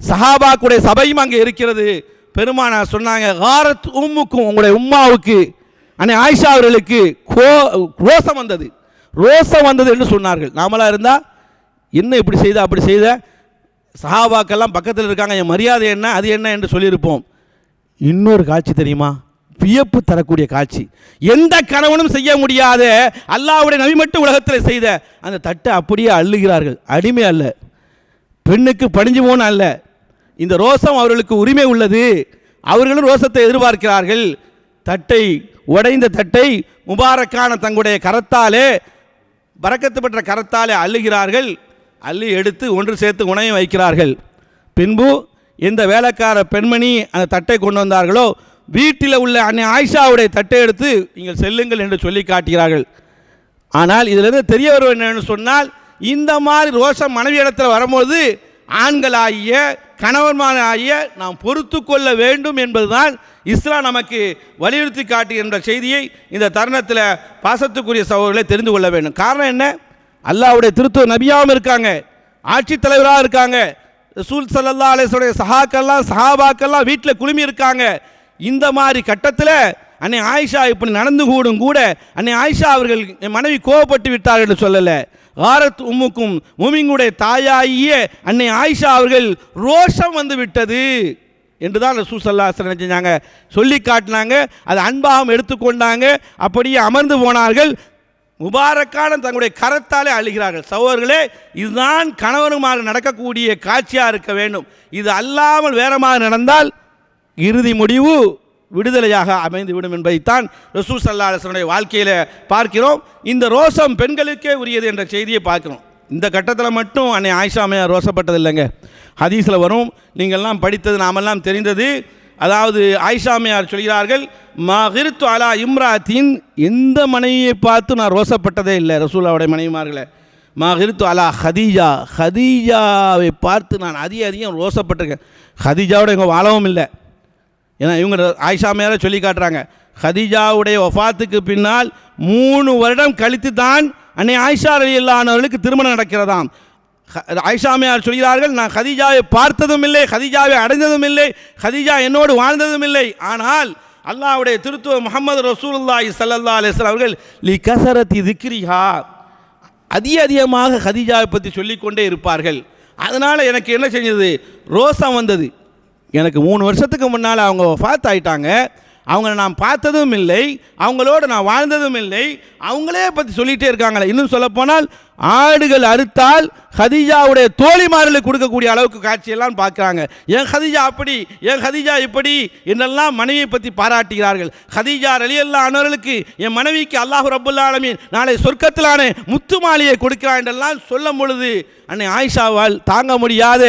சஹாபாக்குடைய சபையும் அங்கே இருக்கிறது. பெருமானார் சொன்னாங்க, காரத் உம்முக்கும், உங்களுடைய உம்மாவுக்கு, அன்னை ஆயிஷா அவர்களுக்கு ரோசம் வந்தது, ரோசம் வந்தது என்று சொன்னார்கள். நாமளாக இருந்தால் என்ன இப்படி செய்த அப்படி செய்த, சஹாபாக்கெல்லாம் பக்கத்தில் இருக்காங்க, என் மரியாதை என்ன அது என்ன என்று சொல்லியிருப்போம். இன்னொரு காட்சி தெரியுமா, வியப்பு தரக்கூடிய காட்சி. எந்த கணவனும் செய்ய முடியாத, அல்லாஹ்வுடைய நபி மட்டும் உலகத்தில் செய்த அந்த தட்டை அப்படியே அள்ளுகிறார்கள். அடிமை அல்ல, பெண்ணுக்கு பணிஞ்சு போன அல்ல, இந்த ரோசம் அவர்களுக்கு உரிமை உள்ளது, அவர்களும் ரோசத்தை எதிர்பார்க்கிறார்கள். தட்டை, உடைந்த தட்டை முபாரக்கான தங்களுடைய கரத்தாலே, பரக்கத்து பெற்ற கரத்தாலே அள்ளுகிறார்கள். அள்ளி எடுத்து ஒன்று சேர்த்து உணவையும் வைக்கிறார்கள். பின்பு எந்த வேலைக்கார பெண்மணி அந்த தட்டை கொண்டு வந்தார்களோ, வீட்டில் உள்ள அன்னை ஆயிஷாவுடைய தட்டை எடுத்து நீங்கள் செல்லுங்கள் என்று சொல்லி காட்டுகிறார்கள். ஆனால் இதிலிருந்து தெரிய வருவது என்னன்னு சொன்னால், இந்த மாதிரி ரோஷம் மனைவி இடத்துல வரும்போது ஆண்களாகிய கணவன்மாராகிய நாம் பொறுத்து கொள்ள வேண்டும் என்பதுதான் இஸ்லாம் நமக்கு வலியுறுத்தி காட்டுகின்ற செய்தியை இந்த தருணத்தில் பாசத்துக்குரிய சகோதரர்களை தெரிந்து கொள்ள வேண்டும். காரணம் என்ன, அல்லாஹ்வுடைய திருத்துவ நபியாவும் இருக்காங்க, ஆட்சி தலைவராக இருக்காங்க, ரசூல் ஸல்லல்லாஹு அலைஹி வஸல்லம் சஹாபாக்கெல்லாம் வீட்டில் குழுமி இருக்காங்க. இந்த மாதிரி கட்டத்தில் அன்னை ஆயிஷா இப்படி நடந்து கூடும் கூட அன்னை ஆயிஷா அவர்கள் என் மனைவி கோவப்பட்டு விட்டார் என்று சொல்லலை, காரத் உம்முக்கும், மூமின்களுடைய தாயாகிய அன்னை ஆயிஷா அவர்கள் ரோஷம் வந்து விட்டது என்று தான் ரசூல் ஸல்லல்லாஹு அலைஹி வஸல்லம் செஞ்சாங்க, சொல்லி காட்டினாங்க. அது அன்பாகவும் எடுத்துக்கொண்டாங்க. அப்படியே அமர்ந்து போனார்கள். முபாரக்கான தங்களுடைய கரத்தாலே அழுகிறார்கள். சகோதரர்களே, இதுதான் கணவனுமாறு நடக்கக்கூடிய காட்சியாக இருக்க வேண்டும். இது அல்லாமல் வேறமாக நடந்தால் இறுதி முடிவு விடுதலையாக அமைந்துவிடும் என்பதைத்தான் ரசூல் ஸல்லல்லாஹு அலைஹி வஸல்லம் வாழ்க்கையில் பார்க்கிறோம். இந்த ரோஷம் பெண்களுக்கே உரியது என்ற செய்தியை பார்க்கிறோம். இந்த கட்டத்தில் மட்டும் அன்னை ஆயிஷா அம்மையார் ரோஷப்பட்டது இல்லைங்க. ஹதீஸில் வரும், நீங்கள்லாம் படித்தது, நாமெல்லாம் தெரிந்தது. அதாவது ஆயிஷா அம்மையார் சொல்கிறார்கள், மகிர்த்து அலா இம்ராத்தின், எந்த மனைவியை பார்த்து நான் ரோசப்பட்டதே இல்லை ரசூலாவுடைய மனைவிமார்களை. மகிர்த்து அலா ஹதீஜா, ஹதீஜாவை பார்த்து நான் அதிகம் ரோசப்பட்டிருக்கேன். ஹதீஜாவோட எங்கள் வாழவும் இல்லை. ஏன்னா இவங்க ஆயிஷா அம்மையாரை சொல்லி காட்டுறாங்க, ஹதீஜாவுடைய வஃபாத்துக்கு பின்னால் 3 வருடம் கழித்து தான் அன்னை ஆயிஷா ரலியல்லாஹு அன்ஹா அவர்களுக்கு திருமணம் நடக்கிறதாம். ஆயிஷா அம்மையார் சொல்கிறார்கள், நான் ஹதீஜாவை பார்த்ததும் இல்லை, ஹதீஜாவை அடைந்ததும் இல்லை, ஹதீஜா என்னோடு வாழ்ந்ததும் இல்லை. ஆனால் அல்லாஹ்வுடைய திருத்துவ முஹம்மது ரசூலுல்லாஹி ஸல்லல்லாஹு அலைஹி வஸல்லம் அவர்கள் லி கஸரத்தி திக்ரிஹா, அதிகமாக ஹதீஜாவை பற்றி சொல்லிக்கொண்டே இருப்பார்கள். அதனால் எனக்கு என்ன செஞ்சது, ரோசம் வந்தது. எனக்கு 3 வருஷத்துக்கு முன்னால் அவங்க வஃபாத் ஆயிட்டாங்க, அவங்கள நான் பார்த்ததும் இல்லை, அவங்களோடு நான் வாழ்ந்ததும் இல்லை, அவங்களே பற்றி சொல்லிகிட்டே இருக்காங்களே. இன்னும் சொல்லப்போனால் ஆடுகள் அறுத்தால் ஹதீஜாவுடைய தோழிமார்களுக்கு கொடுக்கக்கூடிய அளவுக்கு காட்சியெல்லாம் பார்க்குறாங்க. என் ஹதீஜா அப்படி, என் ஹதீஜா இப்படி என்றெல்லாம் மனைவியை பற்றி பாராட்டுகிறார்கள். ஹதீஜா ரலியல்லாஹு அன்ஹா என் மனைவிக்கு அல்லாஹ் ரப்புல் ஆலமீன் நாளை சொர்க்கத்திலான முத்து மாலையை கொடுக்கிறான் என்றெல்லாம் சொல்லும் பொழுது அன்னை ஆயிஷாவால் தாங்க முடியாத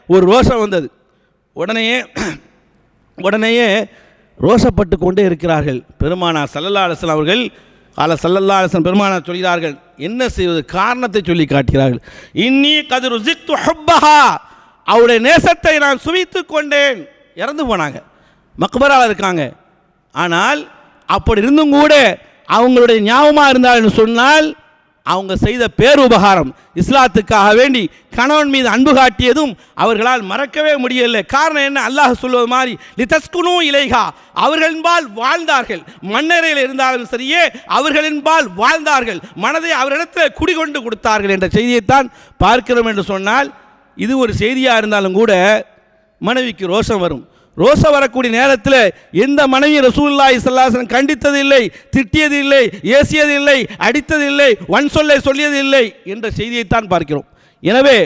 ஒரு ரோஷம் வந்தது. உடனேயே ரோஷப்பட்டு கொண்டே இருக்கிறார்கள். பெருமானார் ஸல்லல்லாஹு அலைஹி வஸல்லம் அவர்கள் ஸல்லல்லாஹு அலைஹி வஸல்லம் பெருமானார் சொல்கிறார்கள், என்ன செய்வது, காரணத்தை சொல்லி காட்டுகிறார்கள். இன்னி கத் ருஸிக்து ஹுப்பஹா, அவருடைய நேசத்தை நான் சுவித்து கொண்டேன். இறந்து போனாங்க, மக்பராவில் இருக்காங்க. ஆனால் அப்படி இருந்தும் கூட அவங்களுடைய ஞாபகமாக இருந்தால் சொன்னால் அவங்க செய்த பேருபகாரம், இஸ்லாத்துக்காக வேண்டி கணவன் மீது அன்பு காட்டியதும் அவர்களால் மறக்கவே முடியவில்லை. காரணம் என்ன, அல்லாஹ் சொல்வது மாதிரி லிதஸ்குனு இலைஹா, அவர்களின்பால் வாழ்ந்தார்கள். மன்னரையில் இருந்தாலும் சரியே அவர்களின்பால் வாழ்ந்தார்கள், மனதை அவரிடத்தில் குடிகொண்டு கொடுத்தார்கள் என்ற செய்தியைத்தான் பார்க்கிறோம். என்று சொன்னால் இது ஒரு செய்தியாக இருந்தாலும் கூட மனைவிக்கு ரோஷம் வரும். ரோஷம் வரக்கூடிய நேரத்தில் எந்த மனைவி ரசூலுல்லாஹி ஸல்லல்லாஹு அலைஹி வஸல்லம் கண்டித்தது இல்லை, திட்டியது இல்லை, ஏசியது இல்லை, அடித்தது இல்லை, வன் சொல்லை சொல்லியது இல்லை என்ற செய்தியைத்தான் பார்க்கிறோம். எனவே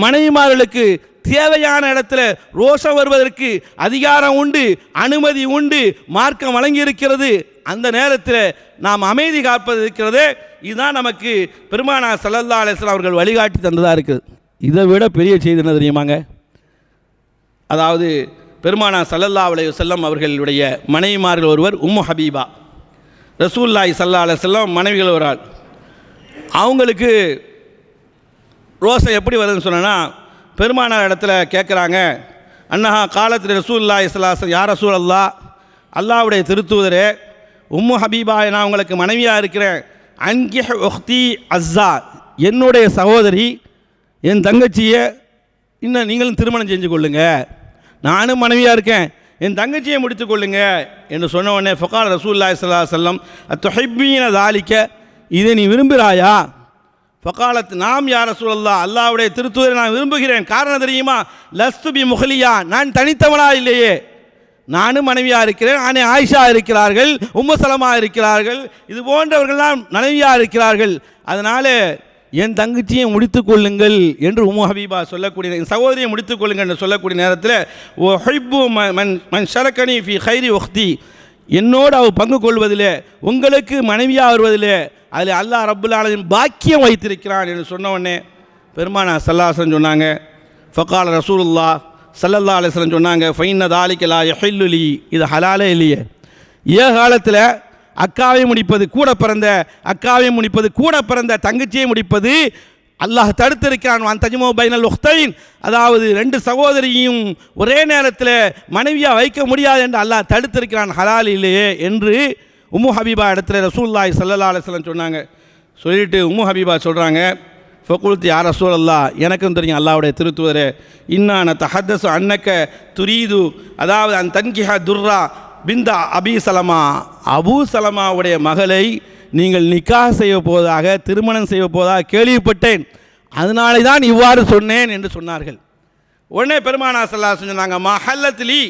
மனைவிமார்களுக்கு தேவையான இடத்துல ரோஷம் வருவதற்கு அதிகாரம் உண்டு, அனுமதி உண்டு, மார்க்கம் வழங்கியிருக்கிறது. அந்த நேரத்தில் நாம் அமைதி காப்பது இருக்கிறது. இதுதான் நமக்கு பெருமானார் ஸல்லல்லாஹு அலைஹி வஸல்லம் அவர்கள் வழிகாட்டி தந்ததாக இருக்குது. இதை விட பெரிய செய்தி என்ன தெரியுமாங்க? அதாவது பெருமானார் ஸல்லல்லாஹு அலைஹி வஸல்லம் அவர்களுடைய மனைவிமார்கள் ஒருவர் உம்மு ஹபீபா, ரசூலுல்லாஹி ஸல்லல்லாஹு அலைஹி வஸல்லம் மனைவிகள் ஒரு ஆள். அவங்களுக்கு ரோசை எப்படி வருதுன்னு சொன்னேன்னா, பெருமானார் இடத்துல கேட்குறாங்க, அன்னஹா காலத்தில் ரசூலுல்லாஹி ஸல்லல்லாஹு அலைஹி வஸல்லம், யா ரசூலல்லாஹ், அல்லாஹ்வுடைய திருத்தூதரே, உம்மு ஹபீபா நான் உங்களுக்கு மனைவியாக இருக்கிறேன், அன்கிஹ் உக்தி அஸ்ஸா, என்னுடைய சகோதரி என் தங்கச்சியை இன்னும் நீங்களும் திருமணம் செஞ்சு கொள்ளுங்க, நானும் மனைவியாக இருக்கேன், என் தங்கச்சியை முடித்து கொள்ளுங்க என்று சொன்ன உடனே ஃபகால் ரசூலுல்லாஹி ஸல்லல்லாஹு அலைஹி வஸல்லம் அத்துஹிப்பீன தாலிக, இதை நீ விரும்புகிறாயா? ஃபகாலத் நாம் யா ரசூலல்லாஹ், அல்லாஹ்வுடைய திருத்தூதரை நான் விரும்புகிறேன். காரணம் தெரியுமா? லஸ்து பி முஹ்லியா, நான் தனித்தவனா இல்லையே, நானும் மனைவியாக இருக்கிறேன், ஆனே ஆயிஷா இருக்கிறார்கள், உம்மு சலமா இருக்கிறார்கள், இது போன்றவர்கள்லாம் மனைவியாக இருக்கிறார்கள், அதனால் என் தங்கச்சியை முடித்து கொள்ளுங்கள் என்று உம்மு ஹபீபா சொல்லக்கூடிய, என் சகோதரியை முடித்துக் கொள்ளுங்கள் என்று சொல்லக்கூடிய நேரத்தில் ஒஹிப்பு மன் ஷரக்கனி ஃபி ஹைரி உக்தி, என்னோடு அவர் பங்கு கொள்வதிலே, உங்களுக்கு மனைவியாக வருவதிலே அதில் அல்லாஹ் ரப்புல் ஆலமீன் பாக்கியம் வைத்திருக்கிறான் என்று சொன்ன உடனே பெருமானார் ஸல்லல்லாஹு அலைஹி வஸல்லம் சொன்னாங்க, ஃபகால ரசூலுல்லாஹ் ஸல்லல்லாஹு அலைஹி வஸல்லம் சொன்னாங்க, ஃபைன்ன தாலிக லா யஹில்லு லி, இது ஹலாலே இல்லையே. காலத்தில் அக்காவை முடிப்பது, கூட பிறந்த அக்காவை முடிப்பது, கூட பிறந்த தங்கச்சியை முடிப்பது அல்லாஹ் தடுத்திருக்கிறான். வான் தஜ்மு பைனல் உக்தைன், அதாவது ரெண்டு சகோதரியும் ஒரே நேரத்தில் மனைவியாக வைக்க முடியாது என்று அல்லாஹ் தடுத்திருக்கிறான், ஹலால் இல்லையே என்று உம்மு ஹபீபா இடத்துல ரசூலுல்லாஹி ஸல்லல்லாஹு அலைஹி வஸல்லம் சொன்னாங்க. சொல்லிட்டு உம்மு ஹபீபா சொல்கிறாங்க, ஃபகுல்து யா ரசூலல்லாஹ், எனக்கும் தெரியும் அல்லாஹ்வுடைய திருத்துவரே, இன்னான தஹத்தஸு அன்னக்க துரீது, அதாவது an தன்கிஹா Turra Binth Abhi Salma, Abu சலமாவுடைய மகளை நீங்கள் நிக்கா செய்ய போவதாக, திருமணம் செய்ய போவதாக கேள்விப்பட்டேன், அதனாலே தான் இவ்வாறு சொன்னேன் என்று சொன்னார்கள். உடனே பெருமானார் ஸல்லல்லாஹு அலைஹி வஸல்லம் சொன்னாங்க, மஹல்லத்லி,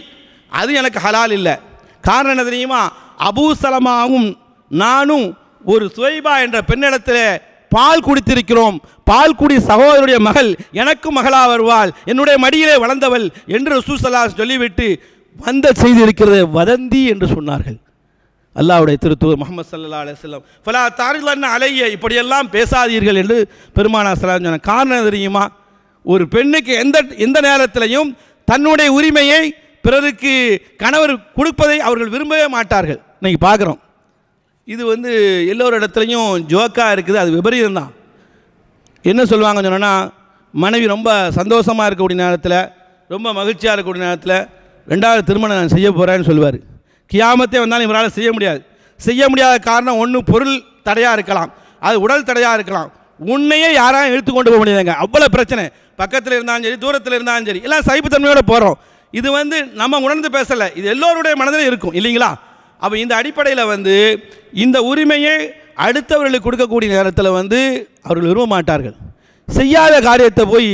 அது எனக்கு ஹலால் இல்லை. காரணம் என்ன தெரியுமா? அபூ சலமாவும் நானும் ஒரு சுவைபா என்ற பெண்ணிடத்தில் பால் குடித்திருக்கிறோம், பால் குடி சகோதரருடைய மகள் எனக்கும் மகளா வருவாள், என்னுடைய மடியிலே வளர்ந்தவள் என்று ரசூல் ஸல்லல்லாஹு அலைஹி வஸல்லம் சொல்லிவிட்டு வந்த செய்தி இருக்கிறது வதந்தி என்று சொன்னார்கள். அல்லாஹ்வுடைய திருத்தூதர் முஹம்மது ஸல்லல்லாஹு அலைஹி வஸல்லம் ஃபலா தாரிலன்ன அலைய, இப்படியெல்லாம் பேசாதீர்கள் என்று பெருமானார் ஸல்லல்லாஹு அலைஹி வஸல்லம். காரணம் தெரியுமா? ஒரு பெண்ணுக்கு எந்த நேரத்திலையும் தன்னுடைய உரிமையை பிறருக்கு கணவர் கொடுப்பதை அவர்கள் விரும்பவே மாட்டார்கள். இன்னைக்கு பார்க்குறோம், இது எல்லோரு இடத்துலையும் ஜோக்காக இருக்குது, அது விபரீதம் தான். என்ன சொல்லுவாங்கன்னு சொன்னால், மனைவி ரொம்ப சந்தோஷமாக இருக்கக்கூடிய நேரத்தில், ரொம்ப மகிழ்ச்சியாக இருக்கக்கூடிய நேரத்தில் ரெண்டாவது திருமணம் நான் செய்ய போகிறேன்னு சொல்லுவார். கியாமத்தே வந்தாலும் இவரால் செய்ய முடியாது. செய்ய முடியாத காரணம் ஒன்று பொருள் தடையாக இருக்கலாம், அது உடல் தடையாக இருக்கலாம், உன்னையே யாராலும் இழுத்து கொண்டு போக முடியாதுங்க, அவ்வளோ பிரச்சனை. பக்கத்தில் இருந்தாலும் சரி, தூரத்தில் இருந்தாலும் சரி, எல்லாம் சகிப்புத்தன்மையோடு போகிறோம். இது நம்ம உணர்ந்து பேசலை, இது எல்லோருடைய மனதிலும் இருக்கும் இல்லைங்களா? அப்போ இந்த அடிப்படையில் இந்த உரிமையை அடுத்தவர்களுக்கு கொடுக்கக்கூடிய நேரத்தில் அவர்கள் விரும்ப மாட்டார்கள். செய்யாத காரியத்தை போய்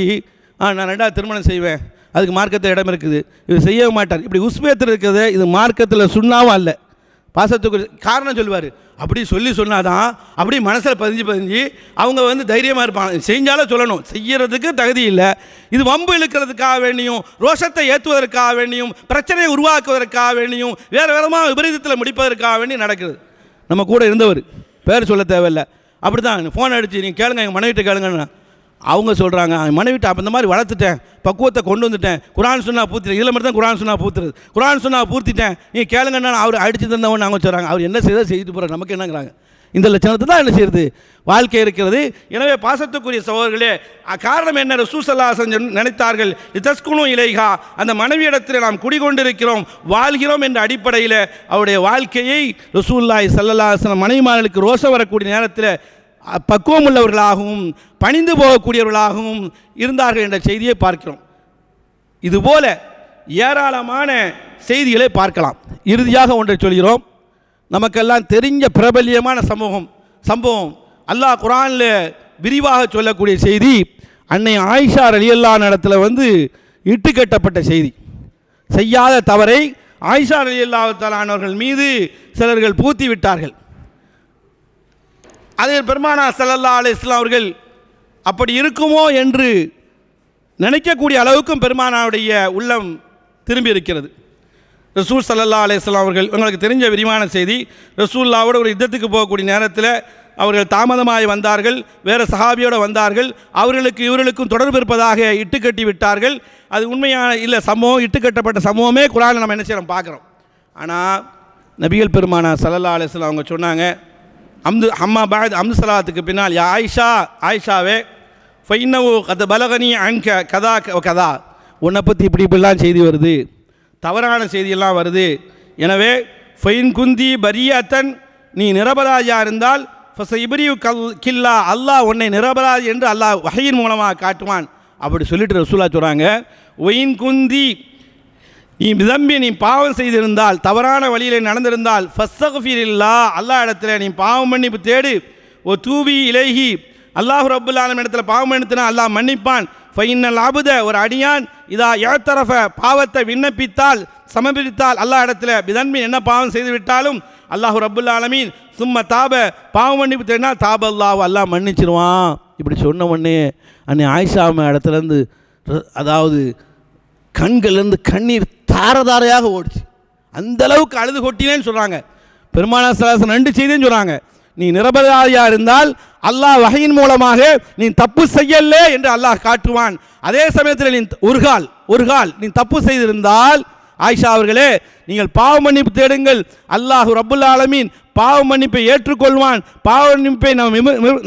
நான் ரெண்டாவது திருமணம் செய்வேன், அதுக்கு மார்க்கத்தில் இடம் இருக்குது, இது செய்ய மாட்டார், இப்படி உஸ்பேத்தில் இருக்கிறது, இது மார்க்கத்தில் சுண்ணாவும் அல்ல. பாசத்துக்கு காரணம் சொல்லுவார், அப்படி சொன்னாதான் அப்படி மனசில் பதிஞ்சு அவங்க தைரியமாக இருப்பாங்க. செஞ்சாலும் சொல்லணும், செய்யறதுக்கு தகுதி இல்லை. இது வம்பு இழுக்கிறதுக்காக வேண்டியும், ரோஷத்தை ஏற்றுவதற்காக வேண்டியும், பிரச்சனையை உருவாக்குவதற்காக வேண்டியும், வேறு விதமாக விபரீதத்தில் முடிப்பதற்காக வேண்டி நடக்குது. நம்ம கூட இருந்தவர், பேர் சொல்ல தேவையில்லை, அப்படி தான் ஃபோன் அடித்து நீங்கள் கேளுங்க, எங்கள் மனைவிட்ட கேளுங்கன்னு. அவங்க சொல்கிறாங்க, மனைவிட்ட அப்போ இந்த மாதிரி வளர்த்துட்டேன், பக்குவத்தை கொண்டு வந்துட்டேன், குரான் சொன்னா பூத்துட்டேன், இதில் மட்டும் தான் குரான் சொன்னா பூத்துறது, குரான் சொன்னா பூர்த்திட்டேன், நீங்கள் கேளுங்கன்னா அவர் அடித்து தந்தவன் அவங்க சொல்கிறாங்க. அவர் என்ன செய்து போகிறாங்க, நமக்கு என்னங்கிறாங்க. இந்த லட்சணத்தை தான் என்ன செய்யுது வாழ்க்கை இருக்கிறது. எனவே பாசத்துக்குரிய சகோதரர்களே, காரணம் என்ன? ரசூல் ஸல்லல்லாஹு அலைஹி வஸல்லம் நினைத்தார்கள், லிதஸ்குனு இலைஹா, அந்த மனைவியிடத்தில் நாம் குடிகொண்டிருக்கிறோம், வாழ்கிறோம் என்ற அடிப்படையில் அவருடைய வாழ்க்கையை ரசூலுல்லாஹி ஸல்லல்லாஹு அலைஹி வஸல்லம் மனைவிமார்களுக்கு ரோஷம் வரக்கூடிய நேரத்தில் பக்குவம் உள்ளவர்களாகவும் பணிந்து போகக்கூடியவர்களாகவும் இருந்தார்கள் என்ற செய்தியை பார்க்கிறோம். இதுபோல ஏராளமான செய்திகளை பார்க்கலாம். இறுதியாக ஒன்றை சொல்கிறோம், நமக்கெல்லாம் தெரிஞ்ச பிரபல்யமான சம்பவம் அல்லாஹ் குர்ஆனில் விரிவாக சொல்லக்கூடிய செய்தி, அன்னை ஆயிஷா ரலியல்லாஹு அன்ஹா இடத்துல இட்டு கட்டப்பட்ட செய்தி. செய்யாத தவறை ஆயிஷா ரலியல்லாஹு தஆலா அன்ஹர்கள் மீது சிலர்கள் பூத்தி விட்டார்கள். அதில் பெருமானார் ஸல்லல்லாஹு அலைஹி வஸல்லம் அவர்கள் அப்படி இருக்குமோ என்று நினைக்கக்கூடிய அளவுக்கும் பெருமானாருடைய உள்ளம் திரும்பி இருக்கிறது. ரசூல் ஸல்லல்லாஹு அலைஹி வஸல்லம் அவர்கள், உங்களுக்கு தெரிஞ்ச விரிவான செய்தி, ரசூலுல்லாவோட ஒரு யுத்தத்துக்கு போகக்கூடிய நேரத்தில் அவர்கள் தாமதமாகி வந்தார்கள், வேறு சஹாபியோடு வந்தார்கள். அவர்களுக்கு இவர்களுக்கும் தொடர்பு இருப்பதாக இட்டுக்கட்டி விட்டார்கள். அது உண்மையான இல்லை சம்பவம், இட்டுக்கட்டப்பட்ட சம்பவமே குர்ஆனில் நம்ம என்ன செய்யறோம் பார்க்குறோம். ஆனால் நபிகள் பெருமானார் ஸல்லல்லாஹு அலைஹி வஸல்லம் அவங்க சொன்னாங்க, அம்து சலாத்துக்கு பின்னால், யா ஆயிஷாவே ஃபைன்னவு கத் பலகனி அன்க கதா கதா, உன்னை பற்றி இப்படிலாம் செய்தி வருது, தவறான செய்தியெல்லாம் வருது. எனவே ஃபைன் குந்தி பரியத்தன், நீ நிரபராஜியாக இருந்தால் ஃபஸைப்ரியு கில்லா, அல்லாஹ் உன்னை நிரபராஜி என்று அல்லாஹ் வஹீயின் மூலமாக காட்டுவான். அப்படி சொல்லிட்டு ரசூலா சொல்கிறாங்க, ஒயின் குந்தி, நீ மிதம்பி நீ பாவம் செய்திருந்தால், தவறான வழியில் நடந்திருந்தால், ஃபஸ்தக்ஃபிரில்லா, அல்லாஹ் இடத்துல நீ பாவம் மன்னிப்பு தேடு. ஓ தூபி இலைஹி, அல்லாஹ் ரப்புல் ஆலமீன் இடத்துல பாவம் மன்னித்தனா அல்லாஹ் மன்னிப்பான். ஃபைன்னல் அபுத, ஒரு அடியான், இதா யஅ்தரஃப, பாவத்தை விண்ணப்பித்தால், சமர்ப்பித்தால் அல்லாஹ் இடத்துல பிதன்பி என்ன பாவம் செய்து விட்டாலும் அல்லாஹ் ரப்புல் ஆலமீன் சும்ம தாப, பாவம் மன்னிப்பு தேடினா தாப அல்லாஹ், அல்லாஹ் மன்னிச்சிருவான். இப்படி சொன்ன உடனே அன்னை ஆயிஷா இடத்துலேருந்து, அதாவது கண்கள்லேருந்து கண்ணீர் தாரதாரையாக ஓடிச்சு. அந்த அளவுக்கு அழுது கொட்டினேன்னு சொல்கிறாங்க. பெருமானார் ஸல்லல்லாஹு அலைஹி வஸல்லம் 2 செய்தின்னு சொல்கிறாங்க. நீ நிரபராதியாக இருந்தால் அல்லாஹ் வஹீயின் மூலமாக நீ தப்பு செய்யலே என்று அல்லாஹ் காட்டுவான். அதே சமயத்தில் நீ ஒரு கால் நீ தப்பு செய்திருந்தால், ஆயிஷா அவர்களே, நீங்கள் பாவ மன்னிப்பு தேடுங்கள், அல்லாஹ் ரப்புல் ஆலமீன் பாவ மன்னிப்பை ஏற்றுக்கொள்வான். பாவ மன்னிப்பை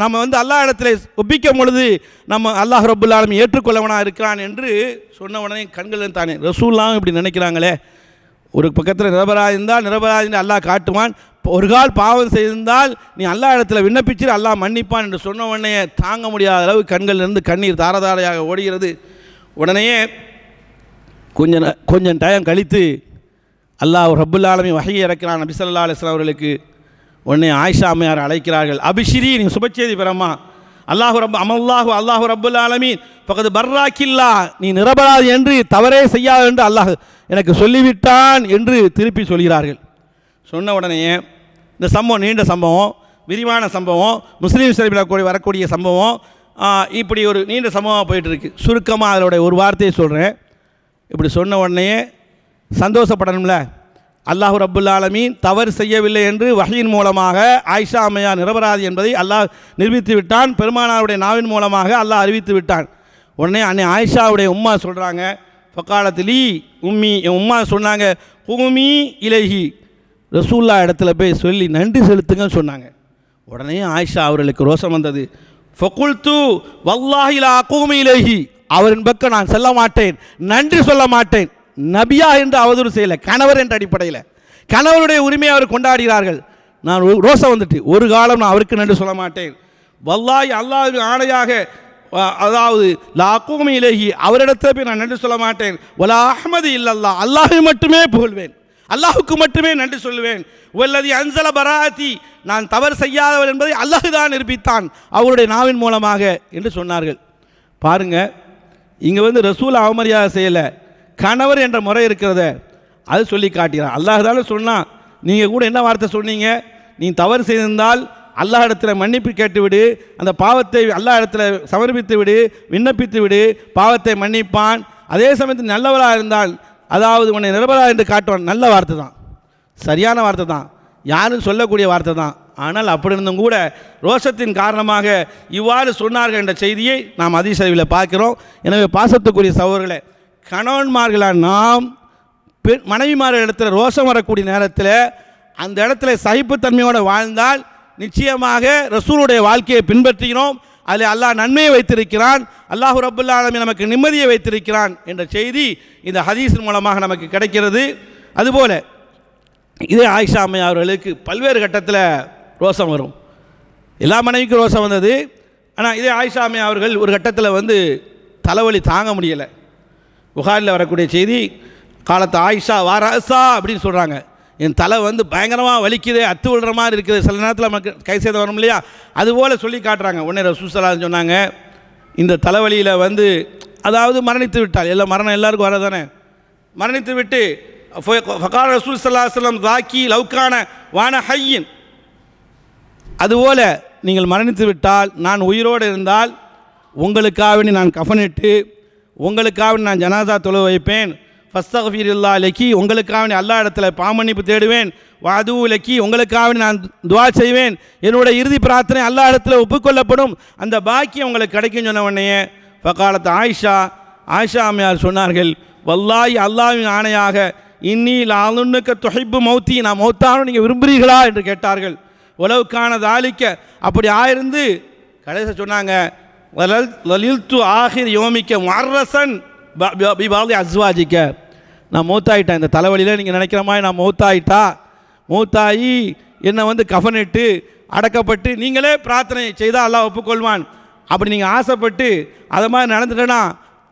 நம்ம அல்லாஹ் இடத்துல ஒப்பிக்கும் பொழுது நம்ம அல்லாஹ் ரப்புல் ஆலமீன் ஏற்றுக்கொள்ளவனாக இருக்கிறான் என்று சொன்ன உடனே கண்கள் தானே ரசூல்லாம் இப்படி நினைக்கிறாங்களே. ஒரு பக்கத்தில் நிரபராதி இருந்தால் நிரபராதி அல்லாஹ் காட்டுவான், ஒரு கால் பாவம் செய்திருந்தால் நீ அல்லாஹ் இடத்துல விண்ணப்பிச்சு அல்லாஹ் மன்னிப்பான் என்று சொன்ன உடனே தாங்க முடியாத அளவு கண்களிலிருந்து கண்ணீர் தாரதாரையாக ஓடுகிறது. உடனேயே கொஞ்சம் டைம் கழித்து அல்லாஹ் ரப்புல் ஆலமீன் வஹீயை இறக்கிறான் நபி ஸல்லல்லாஹு அலைஹி வஸல்லம் அவர்களுக்கு. உடனே ஆயிஷா அம்மையார் அழைக்கிறார்கள், அபிஷிரி, நீ சுபச்செய்தி பெறம்மா, அல்லாஹு ரப்புல் ஆலமீன் ஃபகத் பர்ராக்கில்லா, நீ நிரபராதி என்று தவறே செய்யாது என்று அல்லாஹ் எனக்கு சொல்லிவிட்டான் என்று திருப்பி சொல்கிறார்கள். சொன்ன உடனே இந்த சம்பவம் நீண்ட சம்பவம், விரிவான சம்பவம், முஸ்லீம் ஷரீஃபில் வரக்கூடிய சம்பவம், இப்படி ஒரு நீண்ட சம்பவமாக போயிட்டுருக்கு. சுருக்கமாக அதனுடைய ஒரு வார்த்தையை சொல்கிறேன். இப்படி சொன்ன உடனே சந்தோஷப்படணும்ல, அல்லாஹ் ரப்புல் ஆலமீன் தவறு செய்யவில்லை என்று வஹீயின் மூலமாக ஆயிஷா அம்மையா நிரபராதி என்பதை அல்லாஹ் நிரூபித்து விட்டான். பெருமானாருடைய நாவின் மூலமாக அல்லாஹ் அறிவித்து விட்டான். உடனே அன்னை ஆயிஷாவுடைய உம்மா சொல்கிறாங்க, ஃபக்காலத்திலி உம்மி, என் உம்மா சொன்னாங்க, குமி இலைஹி, ரசூல்லா இடத்துல போய் சொல்லி நன்றி செலுத்துங்கன்னு சொன்னாங்க. உடனே ஆயிஷா அவர்களுக்கு ரோஷம் வந்தது. ஃபகுல்து வல்லாஹி லா அகூமு இலைஹி, அவரின் பக்கம் நான் செல்ல மாட்டேன், நன்றி சொல்ல மாட்டேன். நபியா என்று அவதூறு செய்யலை, கணவர் என்ற அடிப்படையில் கணவருடைய உரிமையை அவர் கொண்டாடுகிறார்கள். நான் ரோஷம் வந்துட்டு ஒரு காலம் நான் அவருக்கு நன்றி சொல்ல மாட்டேன். வல்லாஹி, அல்லாஹ்வின் ஆணையாக, அதாவது லா அகூமு இலைஹி, அவரிடத்தில் போய் நான் நன்றி சொல்ல மாட்டேன். வலா அஹ்மது இல்லல்லா, அல்லாஹை மட்டுமே புகழ்வேன், அல்லாஹுக்கு மட்டுமே நன்றி சொல்லுவேன். வல்லதி அன்சல பராத்தி, நான் தவறு செய்யாதவர் என்பதை அல்லாஹ் தான் நிரூபித்தான் அவருடைய நாவின் மூலமாக என்று சொன்னார்கள். பாருங்க, இங்கே ரசூல் அவமரியாதை செய்யலை, கணவர் என்ற முறை இருக்கிறத அது சொல்லி காட்டுகிறான். அல்லாஹ் தானே சொன்னான். நீங்கள் கூட என்ன வார்த்தை சொன்னீங்க, நீ தவறு செய்திருந்தால் அல்லாஹ் இடத்துல மன்னிப்பு கேட்டுவிடு, அந்த பாவத்தை அல்லாஹ் இடத்துல சமர்ப்பித்து விடு, விண்ணப்பித்து விடு, பாவத்தை மன்னிப்பான். அதே சமயத்தில் நல்லவராக இருந்தால், அதாவது உன்னை நிரபராதி என்று காட்டுவான். நல்ல வார்த்தை தான், சரியான வார்த்தை தான், யாரும் சொல்லக்கூடிய வார்த்தை தான். ஆனால் அப்படி இருந்தும் கூட ரோஷத்தின் காரணமாக இவ்வாறு சொன்னார்கள் என்ற செய்தியை நாம் ஹதீஸ் ஷரீஃபில் பார்க்கிறோம். எனவே பாசத்துக்குரிய சகோதரர்களே, கணவன்மார்களால் நாம் மனைவிமார்கள் இடத்துல ரோஷம் வரக்கூடிய நேரத்தில் அந்த இடத்துல சகிப்புத்தன்மையோடு வாழ்ந்தால் நிச்சயமாக ரசூலுடைய வாழ்க்கையை பின்பற்றுகிறோம். அதில் அல்லாஹ் நன்மையை வைத்திருக்கிறான், அல்லாஹ் ரப்புல் ஆலமீன் நமக்கு நிம்மதியை வைத்திருக்கிறான் என்ற செய்தி இந்த ஹதீஸின் மூலமாக நமக்கு கிடைக்கிறது. அதுபோல் இதே ஆயிஷா அம்மை அவர்களுக்கு பல்வேறு கட்டத்தில் ரோஷம் வரும். எல்லா மனைவிக்கும் ரோஷம் வந்தது. ஆனால் இதே ஆயிஷா அம்மை அவர்கள் ஒரு கட்டத்தில் தலைவலி தாங்க முடியலை. புகாரில் வரக்கூடிய செய்தி, காலத்து ஆயிஷா வாரசா அப்படின்னு சொல்கிறாங்க, என் தலை பயங்கரமாக வலிக்குது, அத்து விடுற மாதிரி இருக்குது, சில நேரத்தில் நமக்கு கை சேதம் வரும் இல்லையா, அதுபோல் சொல்லி காட்டுறாங்க. உடனே ரசூல் ஸல்லல்லாஹு அலைஹி வஸல்லம் சொன்னாங்க, இந்த தலைவலியில் அதாவது மரணித்து விட்டால், எல்லாம் மரணம் எல்லாருக்கும் வரதானே, மரணித்து விட்டு ஃபகால ரசூல் ஸல்லல்லாஹு அலைஹி வஸல்லம் தாக்கி லவ்கான வான ஹய்யின், அதுபோல் நீங்கள் மரணித்து விட்டால், நான் உயிரோடு இருந்தால் உங்களுக்காக நான் கஃனிட்டு உங்களுக்காக நான் ஜனாதா தொழு வைப்பேன். ஃபஸ்தக்ஃபிருல்லா லக்கி, உங்களுக்காக அல்லாஹ் இடத்துல பாமன்னிப்பு தேடுவேன். வாது லக்கி, உங்களுக்காக நான் துவா செய்வேன். என்னுடைய இறுதி பிரார்த்தனை அல்லாஹ் இடத்துல ஒப்புக்கொள்ளப்படும், அந்த பாக்கியம் உங்களுக்கு கிடைக்கும் சொன்ன உடனே ஃபகாலத் ஆயிஷா அம்மையார் சொன்னார்கள், வல்லாஹி அல்லாஹ்வின் ஆணையாக இன்னி லாலுன்னுக்க துஹிப்பு மௌத்தி, நான் மௌத்தானும் நீங்கள் விரும்புகிறீர்களா என்று கேட்டார்கள். உலவுக்கான தாலிக்க, அப்படி ஆயிருந்து கடைசி சொன்னாங்க, லலில்து ஆஹிர் யோமிக்க மர்ரசன் பிபாதி அஸ்வாஜிக்க, நான் மௌத்தாயிட்டேன். இந்த தலைவலியில் நீங்கள் நினைக்கிற மாதிரி நான் மௌத்தாயி என்னை கஃனிட்டு அடக்கப்பட்டு நீங்களே பிரார்த்தனை செய்தால் அல்லாஹ் ஒப்புக்கொள்வான். அப்படி நீங்கள் ஆசைப்பட்டு அதை மாதிரி நடந்துட்டேன்னா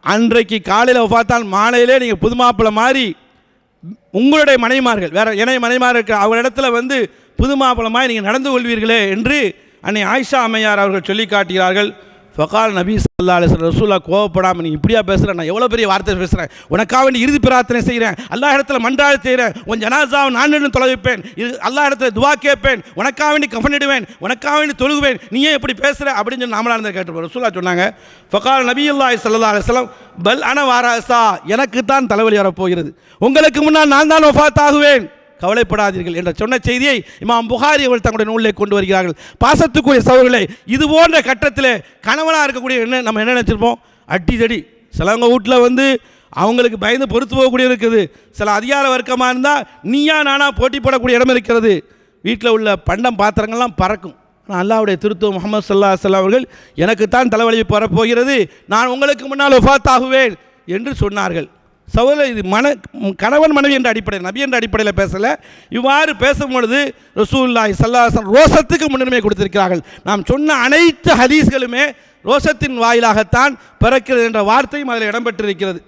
அன்றைக்கு காலையில் பார்த்தால் மாலையிலே நீங்கள் புது மாப்பிள்ளை மாதிரி உங்களுடைய மனைவிமார்கள் வேறு இணைய மனைவிமார் இருக்கிற அவங்க இடத்துல புது மாப்பிள்ளை மாதிரி நீங்கள் நடந்து கொள்வீர்களே என்று அன்னை ஆயிஷா அம்மையார் அவர்கள் சொல்லி காட்டுகிறார்கள். ஃபகால் நபி ஸல்லல்லாஹு அலைஹி வஸல்லம், ரசூலா கோவப்படாமல் நீ இப்படியா பேசுகிறேன், நான் எவ்வளோ பெரிய வார்த்தை பேசுகிறேன், உனக்காக வேண்டி இறுதி பிரார்த்தனை செய்கிறேன், அல்லாஹ் இடத்துல மன்றாடு செய்கிறேன், உன் ஜனாசாவை நான் தொலைவிப்பேன், அல்லாஹ் இடத்துல துவா கேட்பேன், உனக்காக வேண்டி கஃனிடுவேன், உனக்காக வேண்டி தொழுகுவேன், நீயே எப்படி பேசுகிற அப்படின்னு சொல்லி நாமளாக இருந்தால் கேட்டுருப்போம். ரசூலா சொன்னாங்க, ஃபகால் நபியுல்லாஹி ஸல்லல்லாஹு அலைஹி வஸல்லம், பல் அன வாரஸா, எனக்கு தான் தலைவலி வரப்போகிறது, உங்களுக்கு முன்னால் நான் தான் வஃபாத் ஆகுவேன், கவலைப்படாதீர்கள் என்ற சொன்ன செய்தியை இமாம் புகாரி அவர்கள் தங்களுடைய நூலிலே கொண்டு வருகிறார்கள். பாசத்துக்குரிய சகோதரர்களே, இது போன்ற கட்டத்தில் கணவனாக இருக்கக்கூடிய நம்ம என்ன நினச்சிருப்போம், அடிதடி சிலவங்க வீட்டில் அவங்களுக்கு பயந்து பொறுத்து போகக்கூடிய இருக்குது. சில அதிகார வர்க்கமாக இருந்தால் நீயா நானா போட்டி போடக்கூடிய இடம் இருக்கிறது. வீட்டில் உள்ள பண்டம் பாத்திரங்கள்லாம் பறக்கும். ஆனால் அல்லாஹ்வுடைய திருத்தூதர் முஹம்மது ஸல்லல்லாஹு அலைஹி வஸல்லம் அவர்கள், எனக்குத்தான் தலைவலி வரப்போகிறது, நான் உங்களுக்கு முன்னால் வஃபாத் ஆகுவேன் என்று சொன்னார்கள். சகோதரர், இது கணவன் மனைவி என்ற அடிப்படையில், நபி என்ற அடிப்படையில் பேசலை. இவ்வாறு பேசும்பொழுது ரசூலுல்லாஹி ஸல்லல்லாஹு அலைஹி வஸல்லம் ரோஷத்துக்கு முன்னுரிமை கொடுத்திருக்கிறார்கள். நாம் சொன்ன அனைத்து ஹதீஸ்களுமே ரோஷத்தின் வாயிலாகத்தான் பிறக்கிறது என்ற வார்த்தையும் அதில் இடம்பெற்றிருக்கிறது.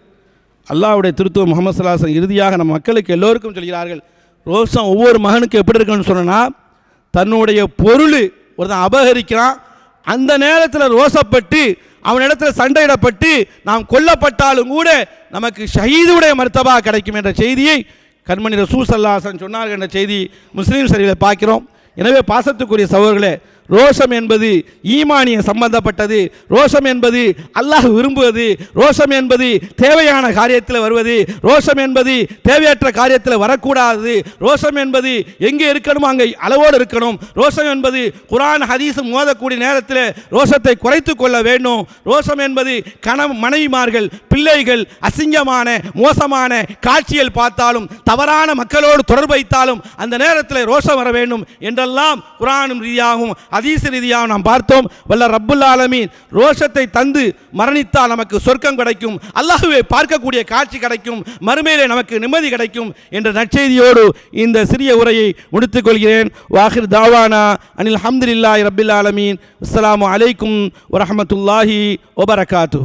அல்லாஹ்வுடைய திருத்தூதர் முஹம்மது ஸல்லல்லாஹு அலைஹி வஸல்லம் இறுதியாக நம்ம மக்களுக்கு எல்லோருக்கும் சொல்கிறார்கள், ரோஷம் ஒவ்வொரு மகனுக்கு எப்படி இருக்குன்னு சொன்னால், தன்னுடைய பொருள் ஒருத்தன் அபகரிக்கிறான், அந்த நேரத்தில் ரோஷப்பட்டு அவனிடத்தில் சண்டையிடப்பட்டு நாம் கொல்லப்பட்டாலும் கூட நமக்கு ஷஹீதுடைய மர்த்தபா கிடைக்கும் என்ற செய்தியை கண்மணி ரசூல் ஸல்லல்லாஹு அலைஹி வஸல்லம் சொன்னார்கள் என்ற செய்தி முஸ்லீம் ஷரீஃபில் பார்க்கிறோம். எனவே பாசத்துக்குரிய சகோதரர்களே, ரோஷம் என்பது ஈமானிய சம்பந்தப்பட்டது. ரோஷம் என்பது அல்லாஹ் விரும்புவது. ரோஷம் என்பது தேவையான காரியத்தில் வருவது. ரோஷம் என்பது தேவையற்ற காரியத்தில் வரக்கூடாது. ரோஷம் என்பது எங்கே இருக்கணுமோ அங்கே அளவோடு இருக்கணும். ரோஷம் என்பது குர்ஆன் ஹதீஸ் மோதக்கூடிய நேரத்தில் ரோஷத்தை குறைத்து கொள்ள வேண்டும். ரோஷம் என்பது மனைவிமார்கள் பிள்ளைகள் அசிங்கமான மோசமான காட்சிகள் பார்த்தாலும் தவறான மக்களோடு தொடர்பு வைத்தாலும் அந்த நேரத்தில் ரோஷம் வர வேண்டும் என்றெல்லாம் குர்ஆன் ரீதியாகவும் ஹதீஸ் ரீதியாக நாம் பார்த்தோம். வல்ல ரப்புல் ஆலமீன் ரோஷத்தை தந்து மரணித்தால் நமக்கு சொர்க்கம் கிடைக்கும், அல்லாஹ்வை பார்க்கக்கூடிய காட்சி கிடைக்கும், மறுமையிலே நமக்கு நிம்மதி கிடைக்கும் என்ற நற்செய்தியோடு இந்த சிறிய உரையை முடித்துக் கொள்கிறேன். வாஹிர் தாவானா அனில் ஹம்துலில்லாஹி ரப்பில் ஆலமீன். அஸ்ஸலாமு அலைக்கும் வரஹ்மத்துல்லாஹி வபரகாத்துஹு.